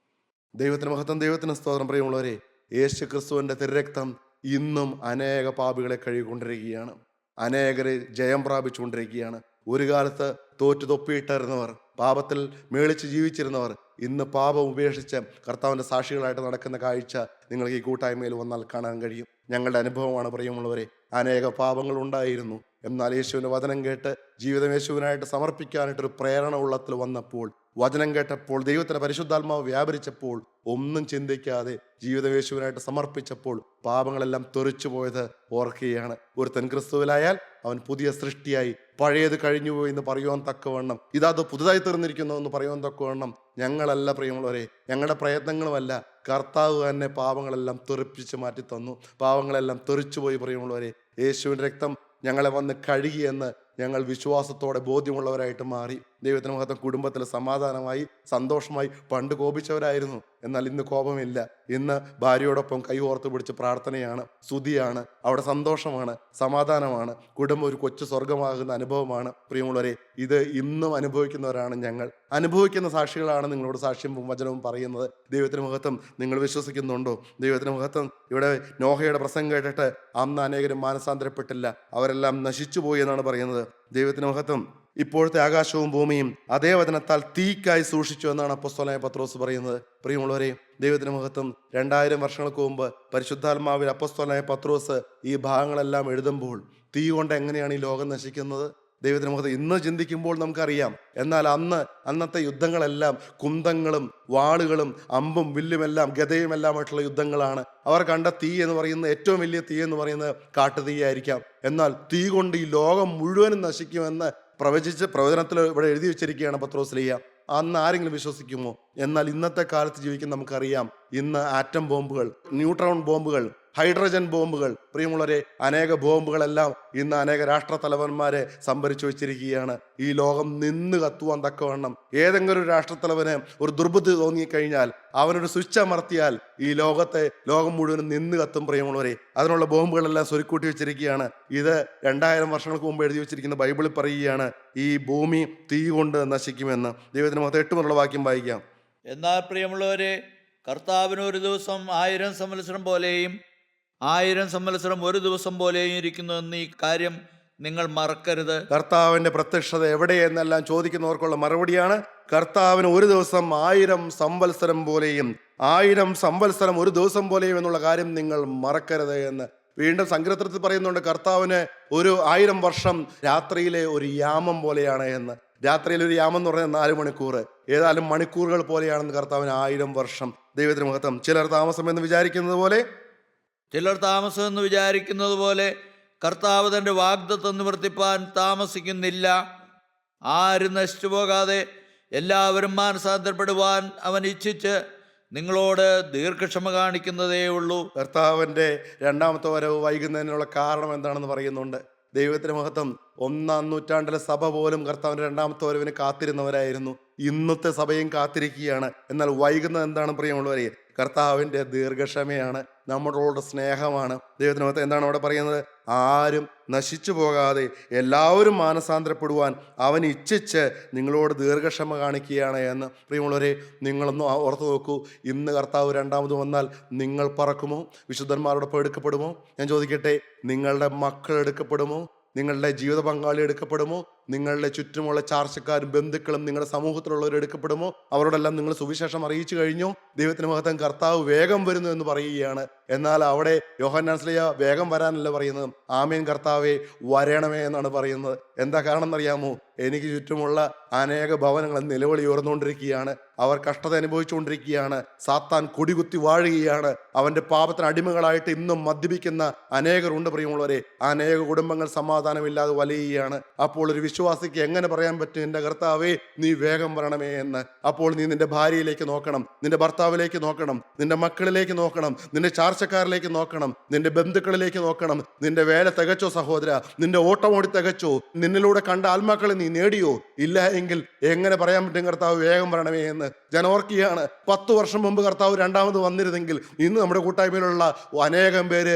ദൈവത്തിന് മഹത്വം, ദൈവത്തിന് സ്തോത്രം. പ്രിയമുള്ളവരെ, യേശു ക്രിസ്തുവിൻ്റെ തിരുരക്തം ഇന്നും അനേക പാപികളെ കഴുകിക്കൊണ്ടിരിക്കുകയാണ്. അനേകരെ ജയം പ്രാപിച്ചുകൊണ്ടിരിക്കുകയാണ്. ഒരു കാലത്ത് തോറ്റു തൊപ്പിയിട്ടിരുന്നവർ, പാപത്തിൽ മേളിച്ച് ജീവിച്ചിരുന്നവർ, ഇന്ന് പാപം ഉപേക്ഷിച്ച് കർത്താവിൻ്റെ സാക്ഷികളായിട്ട് നടക്കുന്ന കാഴ്ച നിങ്ങൾക്ക് ഈ കൂട്ടായ്മയിൽ വന്നാൽ കാണാൻ കഴിയും. ഞങ്ങളുടെ അനുഭവമാണ് പ്രിയമുള്ളവരെ. അനേക പാപങ്ങൾ ഉണ്ടായിരുന്നു. എന്നാൽ യേശുവിൻ്റെ വചനം കേട്ട് ജീവിതം യേശുവിനായിട്ട് സമർപ്പിക്കാനായിട്ടൊരു പ്രേരണ ഉള്ളത്തിൽ വന്നപ്പോൾ, വചനം കേട്ടപ്പോൾ, ദൈവത്തിൻ്റെ പരിശുദ്ധാത്മാവ് വ്യാപരിച്ചപ്പോൾ, ഒന്നും ചിന്തിക്കാതെ ജീവിതം യേശുവിനായിട്ട് സമർപ്പിച്ചപ്പോൾ പാപങ്ങളെല്ലാം തെറിച്ചു പോയത് ഓർക്കുകയാണ്. ഒരുത്തൻ ക്രിസ്തുവിലായാൽ അവൻ പുതിയ സൃഷ്ടിയായി. പഴയത് കഴിഞ്ഞുപോയി എന്ന് പറയുവാൻ തക്കവണ്ണം, ഇതത് പുതുതായി തീർന്നിരിക്കുന്നു എന്ന് പറയുവാൻ തക്കവണ്ണം ഞങ്ങളല്ല പ്രിയമുള്ളവരെ, ഞങ്ങളുടെ പ്രയത്നങ്ങളുമല്ല, കർത്താവ് തന്നെ പാപങ്ങളെല്ലാം തെറിപ്പിച്ച് മാറ്റി തന്നു. പാപങ്ങളെല്ലാം തെറിച്ചുപോയി പ്രിയമുള്ളവരെ. യേശുവിൻ്റെ രക്തം ഞങ്ങളെ വന്ന് കഴുകിയെന്ന് ഞങ്ങൾ വിശ്വാസത്തോടെ ബോധ്യമുള്ളവരായിട്ട് മാറി. ദൈവത്തിന് മഹത്വം. കുടുംബത്തിൽ സമാധാനമായി, സന്തോഷമായി. പണ്ട് കോപിച്ചവരായിരുന്നു, എന്നാൽ ഇന്ന് കോപമില്ല. ഇന്ന് ഭാര്യയോടൊപ്പം കൈ ഓർത്ത് പിടിച്ച് പ്രാർത്ഥനയാണ്, സ്തുതിയാണ്, അവിടെ സന്തോഷമാണ്, സമാധാനമാണ്. കുടുംബം ഒരു കൊച്ചു സ്വർഗമാകുന്ന അനുഭവമാണ് പ്രിയമുള്ളവരെ. ഇത് ഇന്നും അനുഭവിക്കുന്നവരാണ് ഞങ്ങൾ. അനുഭവിക്കുന്ന സാക്ഷികളാണ് നിങ്ങളോട് സാക്ഷ്യം വചനവും പറയുന്നത്. ദൈവത്തിന് മഹത്വം. നിങ്ങൾ വിശ്വസിക്കുന്നുണ്ടോ? ദൈവത്തിന് മഹത്വം. ഇവിടെ നോഹയുടെ പ്രസംഗം കേട്ടിട്ട് അന്ന് അനേകരും മാനസാന്തരപ്പെട്ടില്ല, അവരെല്ലാം നശിച്ചുപോയി എന്നാണ് പറയുന്നത്. ദൈവത്തിന് മഹത്വം. ഇപ്പോഴത്തെ ആകാശവും ഭൂമിയും അതേ വചനത്താൽ തീക്കായി സൂക്ഷിച്ചു എന്നാണ് അപ്പോസ്തലനായ പത്രോസ് പറയുന്നത്. പ്രിയമുള്ളവരെ, ദൈവത്തിന് മഹത്വം. 2000 വർഷങ്ങൾക്ക് മുമ്പ് പരിശുദ്ധാത്മാവിൽ അപ്പോസ്തലനായ പത്രോസ് ഈ ഭാഗങ്ങളെല്ലാം എഴുതുമ്പോൾ തീ കൊണ്ട് എങ്ങനെയാണ് ഈ ലോകം നശിക്കുന്നത്? ദൈവത്തിന് മഹത്വം. ഇന്ന് ചിന്തിക്കുമ്പോൾ നമുക്കറിയാം. എന്നാൽ അന്നത്തെ യുദ്ധങ്ങളെല്ലാം കുന്തങ്ങളും വാളുകളും അമ്പും വില്ലുമെല്ലാം ഗദയുമെല്ലാമായിട്ടുള്ള യുദ്ധങ്ങളാണ്. അവർ കണ്ട തീ എന്ന് പറയുന്നത്, ഏറ്റവും വലിയ തീ എന്ന് പറയുന്നത് കാട്ടുതീയായിരിക്കാം. എന്നാൽ തീ കൊണ്ട് ഈ ലോകം മുഴുവനും നശിക്കുമെന്ന് പ്രവചനത്തിൽ ഇവിടെ എഴുതി വെച്ചിരിക്കുകയാണ് പത്രോസ്ലീഹ. അന്ന് ആരെങ്കിലും വിശ്വസിക്കുമോ? എന്നാൽ ഇന്നത്തെ കാലത്ത് ജീവിക്കുന്ന നമുക്കറിയാം, ഇന്ന് ആറ്റം ബോംബുകൾ, ന്യൂട്രോൺ ബോംബുകൾ, ഹൈഡ്രജൻ ബോംബുകൾ, പ്രിയമുള്ളവരെ, അനേക ബോംബുകളെല്ലാം ഇന്ന് അനേക രാഷ്ട്ര തലവന്മാരെ സംഭരിച്ചു വെച്ചിരിക്കുകയാണ്. ഈ ലോകം നിന്ന് കത്തുവാൻ തക്കവണ്ണം ഏതെങ്കിലും ഒരു രാഷ്ട്രത്തലവന് ഒരു ദുർബുദ്ധി തോന്നിക്കഴിഞ്ഞാൽ അവനൊരു സ്വിച്ച് അമർത്തിയാൽ ഈ ലോകം മുഴുവനും നിന്ന് കത്തും പ്രിയമുള്ളവരെ. അതിനുള്ള ബോംബുകളെല്ലാം സ്വരുക്കൂട്ടി വെച്ചിരിക്കുകയാണ്. ഇത് 2000 വർഷങ്ങൾക്ക് മുമ്പ് എഴുതി വെച്ചിരിക്കുന്ന ബൈബിളിൽ പറയുകയാണ്, ഈ ഭൂമി തീ കൊണ്ട് നശിക്കുമെന്ന്. ദൈവത്തിന് മൊത്തം 8 മുതലുള്ള വാക്യം വായിക്കാം. എന്നാൽ പ്രിയമുള്ളവരെ, കർത്താവിന് ഒരു ദിവസം 1000 സംവത്സരം പോലെയും 1000 സംവത്സരം ഒരു ദിവസം പോലെയും ഇരിക്കുന്നു എന്ന് ഈ കാര്യം നിങ്ങൾ മറക്കരുത്. കർത്താവിന്റെ പ്രത്യക്ഷത എവിടെയെന്നെല്ലാം ചോദിക്കുന്നവർക്കുള്ള മറുപടിയാണ്, കർത്താവിന് ഒരു ദിവസം 1000 സംവത്സരം പോലെയും 1000 സംവത്സരം ഒരു ദിവസം പോലെയും എന്നുള്ള കാര്യം നിങ്ങൾ മറക്കരുത് എന്ന് വീണ്ടും സങ്കീർത്തനത്തിൽ പറയുന്നുണ്ട്. കർത്താവിന് ഒരു 1000 വർഷം രാത്രിയിലെ ഒരു യാമം പോലെയാണ് എന്ന്. രാത്രിയിൽ ഒരു യാമം എന്ന് പറഞ്ഞാൽ 4 മണിക്കൂർ, ഏതായാലും മണിക്കൂറുകൾ പോലെയാണെന്ന് കർത്താവിന് 1000 വർഷം. ദൈവത്തിന് മഹത്വം. ചിലർ താമസം എന്ന് വിചാരിക്കുന്നത് പോലെ കർത്താവ് തൻ്റെ വാഗ്ദത്തം നിവർത്തിപ്പാൻ താമസിക്കുന്നില്ല. ആരും നശിച്ചു പോകാതെ എല്ലാവരും മാനസാന്തരപ്പെടുവാൻ അവൻ ഇച്ഛിച്ച് നിങ്ങളോട് ദീർഘക്ഷമ കാണിക്കുന്നതേ ഉള്ളൂ. കർത്താവിൻ്റെ രണ്ടാമത്തെ വരവ് വൈകുന്നതിനുള്ള കാരണം എന്താണെന്ന് പറയുന്നുണ്ട്. ദൈവത്തിന് മഹത്വം. 1-ാം നൂറ്റാണ്ടിലെ സഭ പോലും കർത്താവിൻ്റെ രണ്ടാമത്തെ വരവിന് കാത്തിരുന്നവരായിരുന്നു. ഇന്നത്തെ സഭയും കാത്തിരിക്കുകയാണ്. എന്നാൽ വൈകുന്നത് എന്താണ് പ്രിയമുള്ളവരെ? കർത്താവിൻ്റെ ദീർഘക്ഷമയാണ്, നമ്മളോട് സ്നേഹമാണ്. ദൈവത്തിന് മഹത്വം. എന്താണ് അവിടെ പറയുന്നത്? ആരും നശിച്ചു പോകാതെ എല്ലാവരും മാനസാന്തരപ്പെടുവാൻ അവൻ ഇച്ഛിച്ച് നിങ്ങളോട് ദീർഘക്ഷമ കാണിക്കുകയാണ് എന്ന്. പ്രിയമുള്ളവരെ, നിങ്ങളൊന്ന് ഓർത്ത് നോക്കൂ. ഇന്ന് കർത്താവ് രണ്ടാമത് വന്നാൽ നിങ്ങൾ പറക്കുമോ? വിശുദ്ധന്മാരോടൊപ്പം എടുക്കപ്പെടുമോ? ഞാൻ ചോദിക്കട്ടെ, നിങ്ങളുടെ മക്കൾ എടുക്കപ്പെടുമോ? നിങ്ങളുടെ ജീവിത പങ്കാളി എടുക്കപ്പെടുമോ? നിങ്ങളുടെ ചുറ്റുമുള്ള ചാർച്ചക്കാരും ബന്ധുക്കളും നിങ്ങളുടെ സമൂഹത്തിലുള്ളവർ എടുക്കപ്പെടുമോ? അവരോടെല്ലാം നിങ്ങൾ സുവിശേഷം അറിയിച്ചു കഴിഞ്ഞു. ദൈവത്തിന് മഹത്വം. കർത്താവ് വേഗം വരുന്നു എന്ന് പറയുകയാണ്. എന്നാൽ അവിടെ യോഹന്നാൻ സ്ലീഹ വേഗം വരാനല്ല പറയുന്നത്, ആമേൻ കർത്താവേ വരണമേ എന്നാണ് പറയുന്നത്. എന്താ കാരണം എന്നറിയാമോ? എനിക്ക് ചുറ്റുമുള്ള അനേക ഭവനങ്ങൾ നിലവിളി ഉയർന്നുകൊണ്ടിരിക്കുകയാണ്. അവർ കഷ്ടത അനുഭവിച്ചുകൊണ്ടിരിക്കുകയാണ്. സാത്താൻ കൊടികുത്തി വാഴുകയാണ്. അവൻ്റെ പാപത്തിന് അടിമകളായിട്ട് ഇന്നും മദ്യപിക്കുന്ന അനേകരുണ്ട് പ്രിയമുള്ളവരെ. അനേക കുടുംബങ്ങൾ സമാധാനമില്ലാതെ വലയുകയാണ്. അപ്പോൾ ഒരു വിശ്വാസിക്ക് എങ്ങനെ പറയാൻ പറ്റും, എൻ്റെ കർത്താവേ നീ വേഗം വരണമേ എന്ന്? അപ്പോൾ നീ നിന്റെ ഭാര്യയിലേക്ക് നോക്കണം, നിന്റെ ഭർത്താവിലേക്ക് നോക്കണം, നിന്റെ മക്കളിലേക്ക് നോക്കണം, നിന്റെ ചാർച്ചക്കാരിലേക്ക് നോക്കണം, നിന്റെ ബന്ധുക്കളിലേക്ക് നോക്കണം. നിന്റെ വേല തികച്ചോ സഹോദര? നിന്റെ ഓട്ടമോടി തികച്ചോ? നിന്നിലൂടെ കണ്ട ആത്മാക്കളെ നീ നേടിയോ? ഇല്ല എങ്കിൽ എങ്ങനെ പറയാൻ പറ്റും കർത്താവ് വേഗം വരണമേ എന്ന്? ഞാൻ ഓർക്കുകയാണ്, 10 വർഷം മുമ്പ് കർത്താവ് രണ്ടാമത് വന്നിരുന്നെങ്കിൽ ഇന്ന് നമ്മുടെ കൂട്ടായ്മയിലുള്ള അനേകം പേര്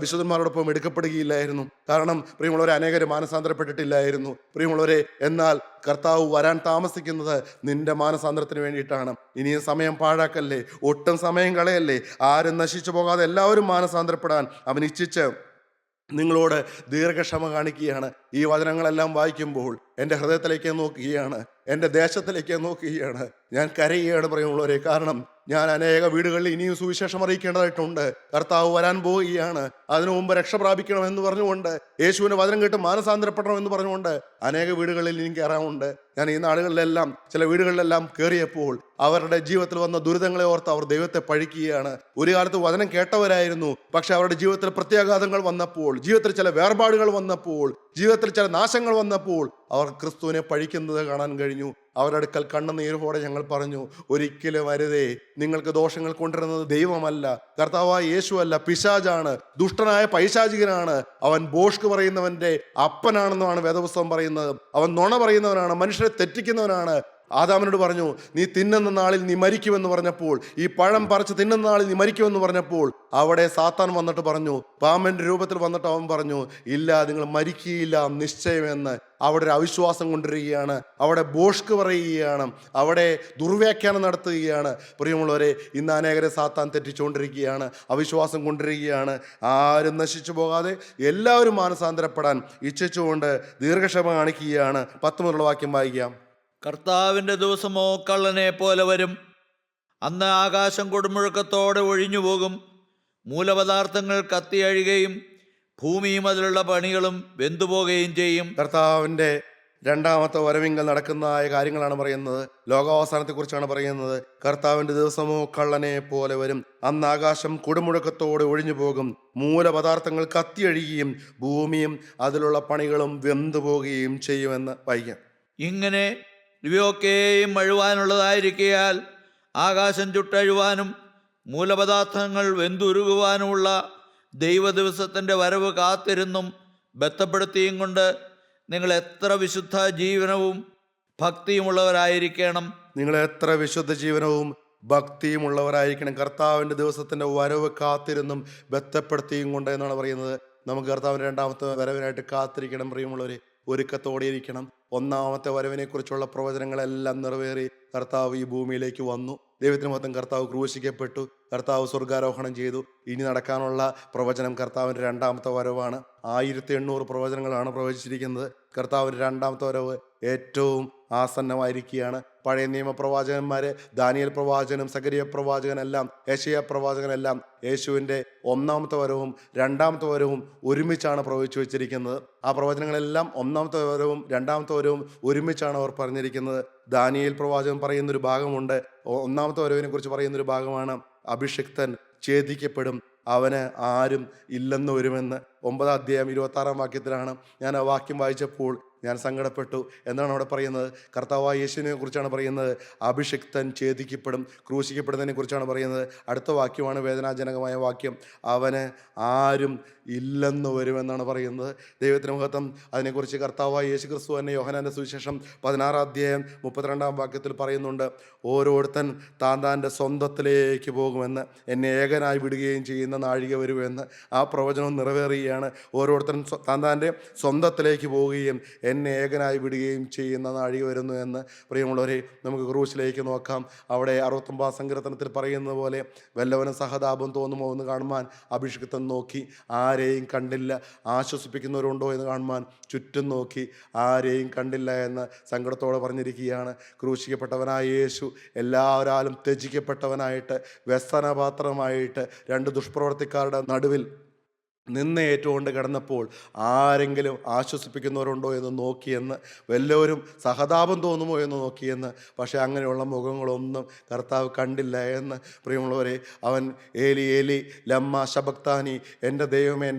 വിശുദ്ധന്മാരോടൊപ്പം എടുക്കപ്പെടുകയില്ലായിരുന്നു. കാരണം പ്രിയമുള്ളവരെ, അനേകര് മാനസാന്തരപ്പെട്ടിട്ടില്ലായിരുന്നു. പ്രിയമുള്ളവരെ, എന്നാൽ കർത്താവ് വരാൻ താമസിക്കുന്നത് നിന്റെ മാനസാന്തരത്തിന് വേണ്ടിയിട്ടാണ്. ഇനിയും സമയം പാഴാക്കല്ലേ, ഒട്ടും സമയം കളയല്ലേ. ആരും നശിച്ചു പോകാതെ എല്ലാവരും മാനസാന്തരപ്പെടാൻ അവൻ ഇച്ഛിച്ച് നിങ്ങളോട് ദീർഘക്ഷമ കാണിക്കുകയാണ്. ഈ വചനങ്ങളെല്ലാം വായിക്കുമ്പോൾ എൻ്റെ ഹൃദയത്തിലേക്ക് നോക്കുകയാണ്, എൻ്റെ ദേശത്തിലേക്ക് നോക്കുകയാണ്. ഞാൻ കരയുകയാണ് പ്രിയമുള്ളവരെ. കാരണം ഞാൻ അനേക വീടുകളിൽ ഇനിയും സുവിശേഷം അറിയിക്കേണ്ടതായിട്ടുണ്ട്. കർത്താവ് വരാൻ പോവുകയാണ്. അതിനു മുമ്പ് രക്ഷ പ്രാപിക്കണമെന്ന് പറഞ്ഞുകൊണ്ട്, യേശുവിൻ്റെ വചനം കേട്ട് മാനസാന്തരപ്പെടണമെന്ന് പറഞ്ഞുകൊണ്ട് അനേക വീടുകളിൽ ഇനിയും കയറാറുണ്ട്. ഞാൻ ഈ നാടുകളിലെല്ലാം ചില വീടുകളിലെല്ലാം കയറിയപ്പോൾ അവരുടെ ജീവിതത്തിൽ വന്ന ദുരിതങ്ങളെ ഓർത്ത് അവർ ദൈവത്തെ പഴിക്കുകയാണ്. ഒരു കാലത്ത് വചനം കേട്ടവരായിരുന്നു, പക്ഷെ അവരുടെ ജീവിതത്തിൽ പ്രത്യാഘാതങ്ങൾ വന്നപ്പോൾ, ജീവിതത്തിൽ ചില വേർപാടുകൾ വന്നപ്പോൾ, ജീവിതത്തിൽ ചില നാശങ്ങൾ വന്നപ്പോൾ അവർ ക്രിസ്തുവിനെ പഴിക്കുന്നത് കാണാൻ കഴിഞ്ഞു. അവരുടെ അടുക്കൽ കണ്ണുനീരോടെ ഞങ്ങൾ പറഞ്ഞു, ഒരിക്കലും അരുതേ, നിങ്ങൾക്ക് ദോഷങ്ങൾ കൊണ്ടുവരുന്നത് ദൈവമല്ല, കർത്താവായ യേശുവല്ല, പിശാചാണ്, ദുഷ്ടനായ പൈശാചികനാണ്. അവൻ ബോഷ്ക്ക് പറയുന്നവന്റെ അപ്പനാണെന്നാണ് വേദപുസ്തകം പറയുന്നത്. അവൻ നുണ പറയുന്നവനാണ്, മനുഷ്യരെ തെറ്റിക്കുന്നവനാണ്. ആദാമിനോട് പറഞ്ഞു, നീ തിന്നുന്ന നാളിൽ നീ മരിക്കുമെന്ന് പറഞ്ഞപ്പോൾ, ഈ പഴം പറിച്ച് തിന്നുന്ന നാളിൽ നീ മരിക്കുമെന്ന് പറഞ്ഞപ്പോൾ അവിടെ സാത്താൻ വന്നിട്ട് പറഞ്ഞു, പാമ്പന്റെ രൂപത്തിൽ വന്നിട്ട് അവൻ പറഞ്ഞു, ഇല്ല, നിങ്ങൾ മരിക്കുകയില്ല നിശ്ചയമെന്ന്. അവിടെ ഒരു അവിശ്വാസം കൊണ്ടുവരികയാണ്, അവിടെ ബോഷ്ക്ക് പറയുകയാണ്, അവിടെ ദുർവ്യാഖ്യാനം നടത്തുകയാണ്. പ്രിയമുള്ളവരെ, ഇന്ന് അനേകരെ സാത്താൻ തെറ്റിച്ചുകൊണ്ടിരിക്കുകയാണ്, അവിശ്വാസം കൊണ്ടുവരികയാണ്. ആരും നശിച്ചു പോകാതെ എല്ലാവരും മാനസാന്തരപ്പെടാൻ ഇച്ഛിച്ചുകൊണ്ട് ദീർഘക്ഷമ കാണിക്കുകയാണ്. 10 മുതലുള്ള വാക്യം വായിക്കാം. കർത്താവിൻ്റെ ദിവസമോ കള്ളനെ പോലെ വരും. അന്ന് ആകാശം കൊടുമുഴക്കത്തോടെ ഒഴിഞ്ഞുപോകും. മൂലപദാർത്ഥങ്ങൾ കത്തിയഴുകയും ഭൂമിയും അതിലുള്ള പണികളും വെന്തുപോകുകയും ചെയ്യും. കർത്താവിൻ്റെ രണ്ടാമത്തെ വരവിങ്കൽ നടക്കുന്നതായ കാര്യങ്ങളാണ് പറയുന്നത്. ലോകാവസാനത്തെക്കുറിച്ചാണ് പറയുന്നത്. കർത്താവിൻ്റെ ദിവസമോ കള്ളനെ പോലെ വരും. അന്ന് ആകാശം കൊടുമുഴക്കത്തോടെ ഒഴിഞ്ഞു പോകും. മൂലപദാർത്ഥങ്ങൾ കത്തിയഴുകയും ഭൂമിയും അതിലുള്ള പണികളും വെന്തുപോകുകയും ചെയ്യുമെന്ന് വായിക്കാം. ഇങ്ങനെ ഇവയൊക്കെയും അഴുവാനുള്ളതായിരിക്കയാൽ ആകാശം ചുട്ടഴുവാനും മൂലപദാർത്ഥങ്ങൾ വെന്തുരുകുവാനുമുള്ള ദൈവദിവസത്തിൻ്റെ വരവ് കാത്തിരുന്നും ബന്ധപ്പെടുത്തിയും കൊണ്ട് നിങ്ങൾ എത്ര വിശുദ്ധ ജീവനവും ഭക്തിയുമുള്ളവരായിരിക്കണം. നിങ്ങൾ എത്ര വിശുദ്ധ ജീവനവും ഭക്തിയുമുള്ളവരായിരിക്കണം. കർത്താവിൻ്റെ ദിവസത്തിൻ്റെ വരവ് കാത്തിരുന്നും ബന്ധപ്പെടുത്തിയും കൊണ്ട് എന്നാണ് പറയുന്നത്. നമുക്ക് കർത്താവിൻ്റെ രണ്ടാമത്തെ വരവിനായിട്ട് കാത്തിരിക്കണം. പ്രിയമുള്ളവരെ, ഒരുക്കത്തോടെ ഇരിക്കണം. ഒന്നാമത്തെ വരവിനെ കുറിച്ചുള്ള പ്രവചനങ്ങളെല്ലാം നിറവേറി കർത്താവ് ഈ ഭൂമിയിലേക്ക് വന്നു. ദൈവത്തിന് മൊത്തം കർത്താവ് ക്രൂശിക്കപ്പെട്ടു, കർത്താവ് സ്വർഗാരോഹണം ചെയ്തു. ഇനി നടക്കാനുള്ള പ്രവചനം കർത്താവിൻ്റെ രണ്ടാമത്തെ വരവാണ്. 1800 പ്രവചനങ്ങളാണ് പ്രവചിച്ചിരിക്കുന്നത്. കർത്താവിൻ്റെ രണ്ടാമത്തെ വരവ് ഏറ്റവും ആസന്നമായിരിക്കുകയാണ്. പഴയ നിയമ പ്രവാചകന്മാരെ, ദാനിയേൽ പ്രവാചകനും സഖരിയ പ്രവാചകനെല്ലാം, യെശയ്യാ പ്രവാചകനെല്ലാം യേശുവിൻ്റെ ഒന്നാമത്തെ വരവും രണ്ടാമത്തെ വരവും ഒരുമിച്ചാണ് പ്രവചിച്ചു വെച്ചിരിക്കുന്നത്. ആ പ്രവചനങ്ങളെല്ലാം ഒന്നാമത്തെ വരവും രണ്ടാമത്തെ വരവും ഒരുമിച്ചാണ് അവർ പറഞ്ഞിരിക്കുന്നത്. ദാനിയേൽ പ്രവാചകൻ പറയുന്നൊരു ഭാഗമുണ്ട്, ഒന്നാമത്തെ വരവിനെ കുറിച്ച് പറയുന്നൊരു ഭാഗമാണ്, അഭിഷിക്തൻ ഛേദിക്കപ്പെടും, അവന് ആരും ഇല്ലെന്ന് വരുമെന്ന്. 9-ാം അധ്യായം 26-ാം വാക്യത്തിലാണ്. ഞാൻ ആ വാക്യം വായിച്ചപ്പോൾ ഞാൻ സങ്കടപ്പെട്ടു. എന്താണ് അവിടെ പറയുന്നത്? കർത്താവായ യേശുവിനെ കുറിച്ചാണ് പറയുന്നത്. അഭിഷിക്തൻ ഛേദിക്കപ്പെടും, ക്രൂശിക്കപ്പെടുന്നതിനെ കുറിച്ചാണ് പറയുന്നത്. അടുത്ത വാക്യമാണ് വേദനാജനകമായ വാക്യം, അവന് ആരും ഇല്ലെന്ന് വരുമെന്നാണ് പറയുന്നത്. ദൈവത്തിന് മഹത്വം. അതിനെക്കുറിച്ച് കർത്താവായ യേശു ക്രിസ്തു തന്നെ യോഹന്നാൻ്റെ സുവിശേഷം 16-ാം അധ്യായം 32-ാം വാക്യത്തിൽ പറയുന്നുണ്ട്, ഓരോരുത്തൻ താൻ്റെ സ്വന്തത്തിലേക്ക് പോകുമെന്ന്, എന്നെ ഏകനായി വിടുകയും ചെയ്യുന്ന നാഴിക വരുമെന്ന്. ആ പ്രവചനം നിറവേറുകയാണ്. ഓരോരുത്തൻ താൻ്റെ സ്വന്തത്തിലേക്ക് പോവുകയും എന്നെ ഏകനായി വിടുകയും ചെയ്യുന്ന നാഴിക വരുന്നു എന്ന്. പ്രിയമുള്ളവരെ, നമുക്ക് ക്രൂശിലേക്ക് നോക്കാം. അവിടെ 69-ാം സങ്കീർത്തനത്തിൽ പറയുന്നത് പോലെ, വല്ലവനും സഹതാപം തോന്നുമോ എന്ന് കാണുവാൻ അഭിഷിക്തൻ നോക്കി, ആരെയും കണ്ടില്ല. ആശ്വസിപ്പിക്കുന്നവരുണ്ടോ എന്ന് കാണുവാൻ ചുറ്റും നോക്കി, ആരെയും കണ്ടില്ല എന്ന് സങ്കടത്തോടെ പറഞ്ഞിരിക്കുകയാണ്. ക്രൂശിക്കപ്പെട്ടവനായ യേശു എല്ലാവരാലും ത്യജിക്കപ്പെട്ടവനായിട്ട്, വ്യസനപാത്രമായിട്ട്, 2 ദുഷ്പ്രവർത്തിക്കാരുടെ നടുവിൽ നിന്ന് ഏറ്റുകൊണ്ട് കിടന്നപ്പോൾ ആരെങ്കിലും ആശ്വസിപ്പിക്കുന്നവരുണ്ടോ എന്ന് നോക്കിയെന്ന്, വല്ലവരും സഹതാപം തോന്നുമോ എന്ന് നോക്കിയെന്ന്. പക്ഷേ അങ്ങനെയുള്ള മുഖങ്ങളൊന്നും കർത്താവ് കണ്ടില്ല എന്ന്. പ്രിയമുള്ളവരെ, അവൻ ഏലി ഏലി ലമ്മ ശബക്താനി, എൻ്റെ ദൈവമേ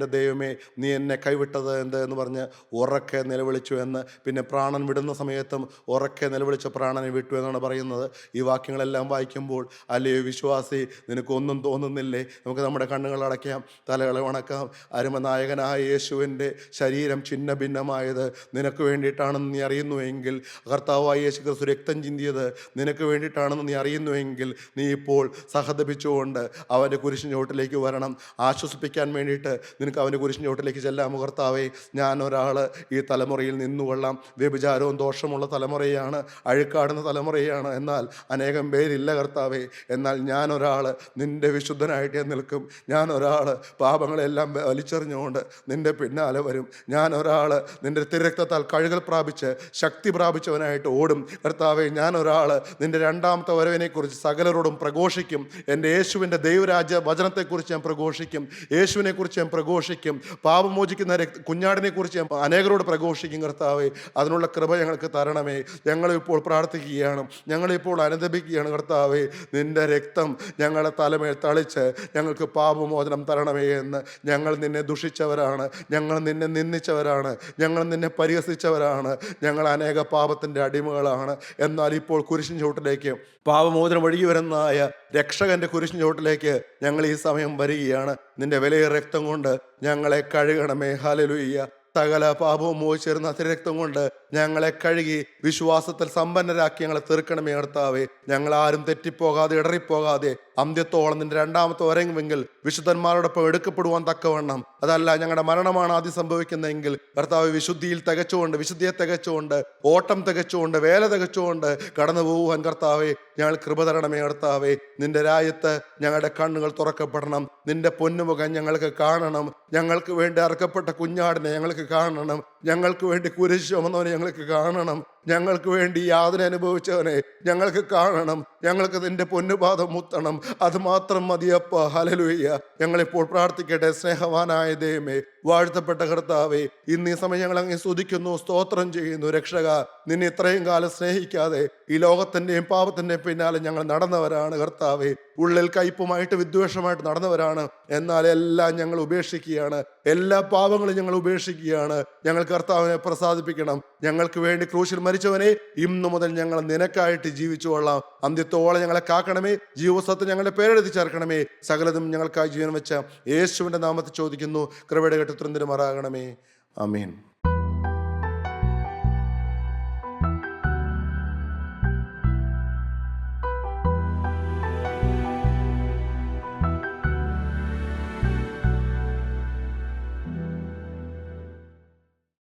നീ എന്നെ കൈവിട്ടത് എന്ത് എന്ന് പറഞ്ഞ് ഉറക്കെ നിലവിളിച്ചു എന്ന്. പിന്നെ പ്രാണൻ വിടുന്ന സമയത്തും ഉറക്കെ നിലവിളിച്ച പ്രാണനെ വിട്ടു എന്നാണ് പറയുന്നത്. ഈ വാക്യങ്ങളെല്ലാം വായിക്കുമ്പോൾ, അല്ലയോ വിശ്വാസി, നിനക്കൊന്നും തോന്നുന്നില്ലേ? നമുക്ക് നമ്മുടെ കണ്ണുകൾ അടയ്ക്കാം, തലകളെ വണക്കാം. അരുമനായകനായ യേശുവിൻ്റെ ശരീരം ഛിന്ന ഭിന്നമായത് നിനക്ക് വേണ്ടിയിട്ടാണെന്ന് നീ അറിയുന്നുവെങ്കിൽ, കർത്താവായ യേശു ക്രിസ്തു രക്തം ചിന്തിയത് നിനക്ക് വേണ്ടിയിട്ടാണെന്ന് നീ അറിയുന്നുവെങ്കിൽ, നീ ഇപ്പോൾ സഹതപിച്ചുകൊണ്ട് അവൻ്റെ കുരിശിൻ ചോട്ടിലേക്ക് വരണം. ആശ്വസിപ്പിക്കാൻ വേണ്ടിയിട്ട് നിനക്ക് അവൻ്റെ കുരിശിൻ ചോട്ടിലേക്ക് ചെല്ലാമോ? കർത്താവേ, ഞാൻ ഒരാൾ ഈ തലമുറയിൽ നിന്നുകൊള്ളാം. വ്യഭിചാരവും ദോഷമുള്ള തലമുറയാണ്, അഴുക്കാടുന്ന തലമുറയാണ്. എന്നാൽ അനേകം പേരില്ല കർത്താവേ. എന്നാൽ ഞാനൊരാൾ നിൻ്റെ വിശുദ്ധനായിട്ട് നിൽക്കും. ഞാനൊരാൾ പാപങ്ങളെല്ലാം വലിച്ചെറിഞ്ഞുകൊണ്ട് നിൻ്റെ പിന്നാലെ വരും. ഞാനൊരാൾ നിൻ്റെ തിരക്തത്താൽ കഴുകൽ പ്രാപിച്ച് ശക്തി പ്രാപിച്ചവനായിട്ട് ഓടും. കർത്താവെ, ഞാനൊരാൾ നിൻ്റെ രണ്ടാമത്തെ വരവിനെക്കുറിച്ച് സകലരോടും പ്രഘോഷിക്കും. എൻ്റെ യേശുവിൻ്റെ ദൈവരാജ്യ വചനത്തെക്കുറിച്ച് ഞാൻ പ്രഘോഷിക്കും. യേശുവിനെക്കുറിച്ച് ഞാൻ പ്രഘോഷിക്കും. പാപമോചിക്കുന്ന കുഞ്ഞാടിനെക്കുറിച്ച് ഞാൻ അനേകരോട് പ്രഘോഷിക്കും. കർത്താവെ, അതിനുള്ള കൃപ ഞങ്ങൾക്ക് തരണമേ. ഞങ്ങളിപ്പോൾ പ്രാർത്ഥിക്കുകയാണ്, ഞങ്ങളിപ്പോൾ അനുദപിക്കുകയാണ്. കർത്താവെ, നിൻ്റെ രക്തം ഞങ്ങളുടെ തലമേൽ തളിച്ച് ഞങ്ങൾക്ക് പാപമോചനം തരണമേ എന്ന്. ഞങ്ങൾ നിന്നെ ദുഷിച്ചവരാണ്, ഞങ്ങൾ നിന്നെ നിന്ദിച്ചവരാണ്, ഞങ്ങൾ നിന്നെ പരിഹസിച്ചവരാണ്, ഞങ്ങൾ അനേക പാപത്തിൻ്റെ അടിമകളാണ്. എന്നാൽ ഇപ്പോൾ കുരിശിൻ ചുവട്ടിലേക്ക്, പാപമോചനം ഒഴുകി വരുന്നതായ രക്ഷകൻ്റെ കുരിശിൻ ചുവട്ടിലേക്ക് ഞങ്ങൾ ഈ സമയം വരികയാണ്. നിന്റെ വിലയേറിയ രക്തം കൊണ്ട് ഞങ്ങളെ കഴുകണമേ. ഹല്ലേലൂയ. സകല പാപവും മോചിച്ചിരുന്ന അതിരക്തം കൊണ്ട് ഞങ്ങളെ കഴുകി വിശ്വാസത്തിൽ സമ്പന്നരാക്കി ഞങ്ങളെ തീർക്കണമേ. കർത്താവേ, ഞങ്ങളാരും തെറ്റിപ്പോകാതെ ഇടറിപ്പോകാതെ അന്ത്യത്തോളം നിന്റെ രണ്ടാമത്തെ വരങ്ങുമെങ്കിൽ വിശുദ്ധന്മാരോടൊപ്പം എടുക്കപ്പെടുവാൻ തക്കവണ്ണം, അതല്ല ഞങ്ങളുടെ മരണമാണ് ആദ്യം സംഭവിക്കുന്നതെങ്കിൽ, കർത്താവ് വിശുദ്ധിയിൽ തികച്ചുകൊണ്ട്, വിശുദ്ധിയെ തികച്ചുകൊണ്ട്, ഓട്ടം തികച്ചുകൊണ്ട്, വേല തികച്ചുകൊണ്ട് കടന്നു പോകുവാൻ കർത്താവെ ഞങ്ങൾ കൃപ തരണമേ. കർത്താവെ, നിന്റെ രാജ്യത്ത് ഞങ്ങളുടെ കണ്ണുകൾ തുറക്കപ്പെടണം. നിന്റെ പൊന്നുമുഖം ഞങ്ങൾക്ക് കാണണം. ഞങ്ങൾക്ക് വേണ്ടി അറക്കപ്പെട്ട കുഞ്ഞാടിനെ ഞങ്ങൾക്ക് കാണണം. ഞങ്ങൾക്ക് വേണ്ടി കുരിശ് ചുമന്നവനെ ഞങ്ങൾക്ക് കാണണം. ഞങ്ങൾക്ക് വേണ്ടി യാതന അനുഭവിച്ചവനെ ഞങ്ങൾക്ക് കാണണം. ഞങ്ങൾക്ക് നിന്റെ പൊന്നുപാദം മുത്തണം. അത് മാത്രം മതിയപ്പ. ഹല്ലേലൂയ. ഞങ്ങളിപ്പോൾ പ്രാർത്ഥിക്കട്ടെ. സ്നേഹവാനായ ദൈവമേ, വാഴ്ത്തപ്പെട്ട കർത്താവേ, ഇന്ന് ഈ സമയം ഞങ്ങൾ അങ്ങ് സ്തുതിക്കുന്നു, സ്തോത്രം ചെയ്യുന്നു. രക്ഷക, നിന്നെ ഇത്രയും കാലം സ്നേഹിക്കാതെ ഈ ലോകത്തിൻ്റെയും പാപത്തിൻ്റെയും പിന്നാലെ ഞങ്ങൾ നടന്നവരാണ്. കർത്താവേ, ഉള്ളിൽ കയ്പുമായിട്ട് വിദ്വേഷമായിട്ട് നടന്നവരാണ്. എന്നാൽ എല്ലാം ഞങ്ങൾ ഉപേക്ഷിക്കുകയാണ്. എല്ലാ പാപങ്ങളും ഞങ്ങൾ ഉപേക്ഷിക്കുകയാണ്. ഞങ്ങൾ കർത്താവിനെ പ്രസാദിപ്പിക്കണം. ഞങ്ങൾക്ക് വേണ്ടി ക്രൂശിൽ മരിച്ചവനെ, ഇന്നു മുതൽ ഞങ്ങൾ നിനക്കായിട്ട് ജീവിച്ചു കൊള്ളാം. അന്ത്യത്തോളം ഞങ്ങളെ കാക്കണമേ. ജീവസത്ത് ഞങ്ങളുടെ പേരെഴുതി ചേർക്കണമേ. സകലതും ഞങ്ങൾക്കായി ജീവൻ വെച്ച യേശുവിൻ്റെ നാമത്തിൽ ചോദിക്കുന്നു. കൃപയുടെ കെട്ടുത്തരം തരുമാറാകണമേ. ആമേൻ.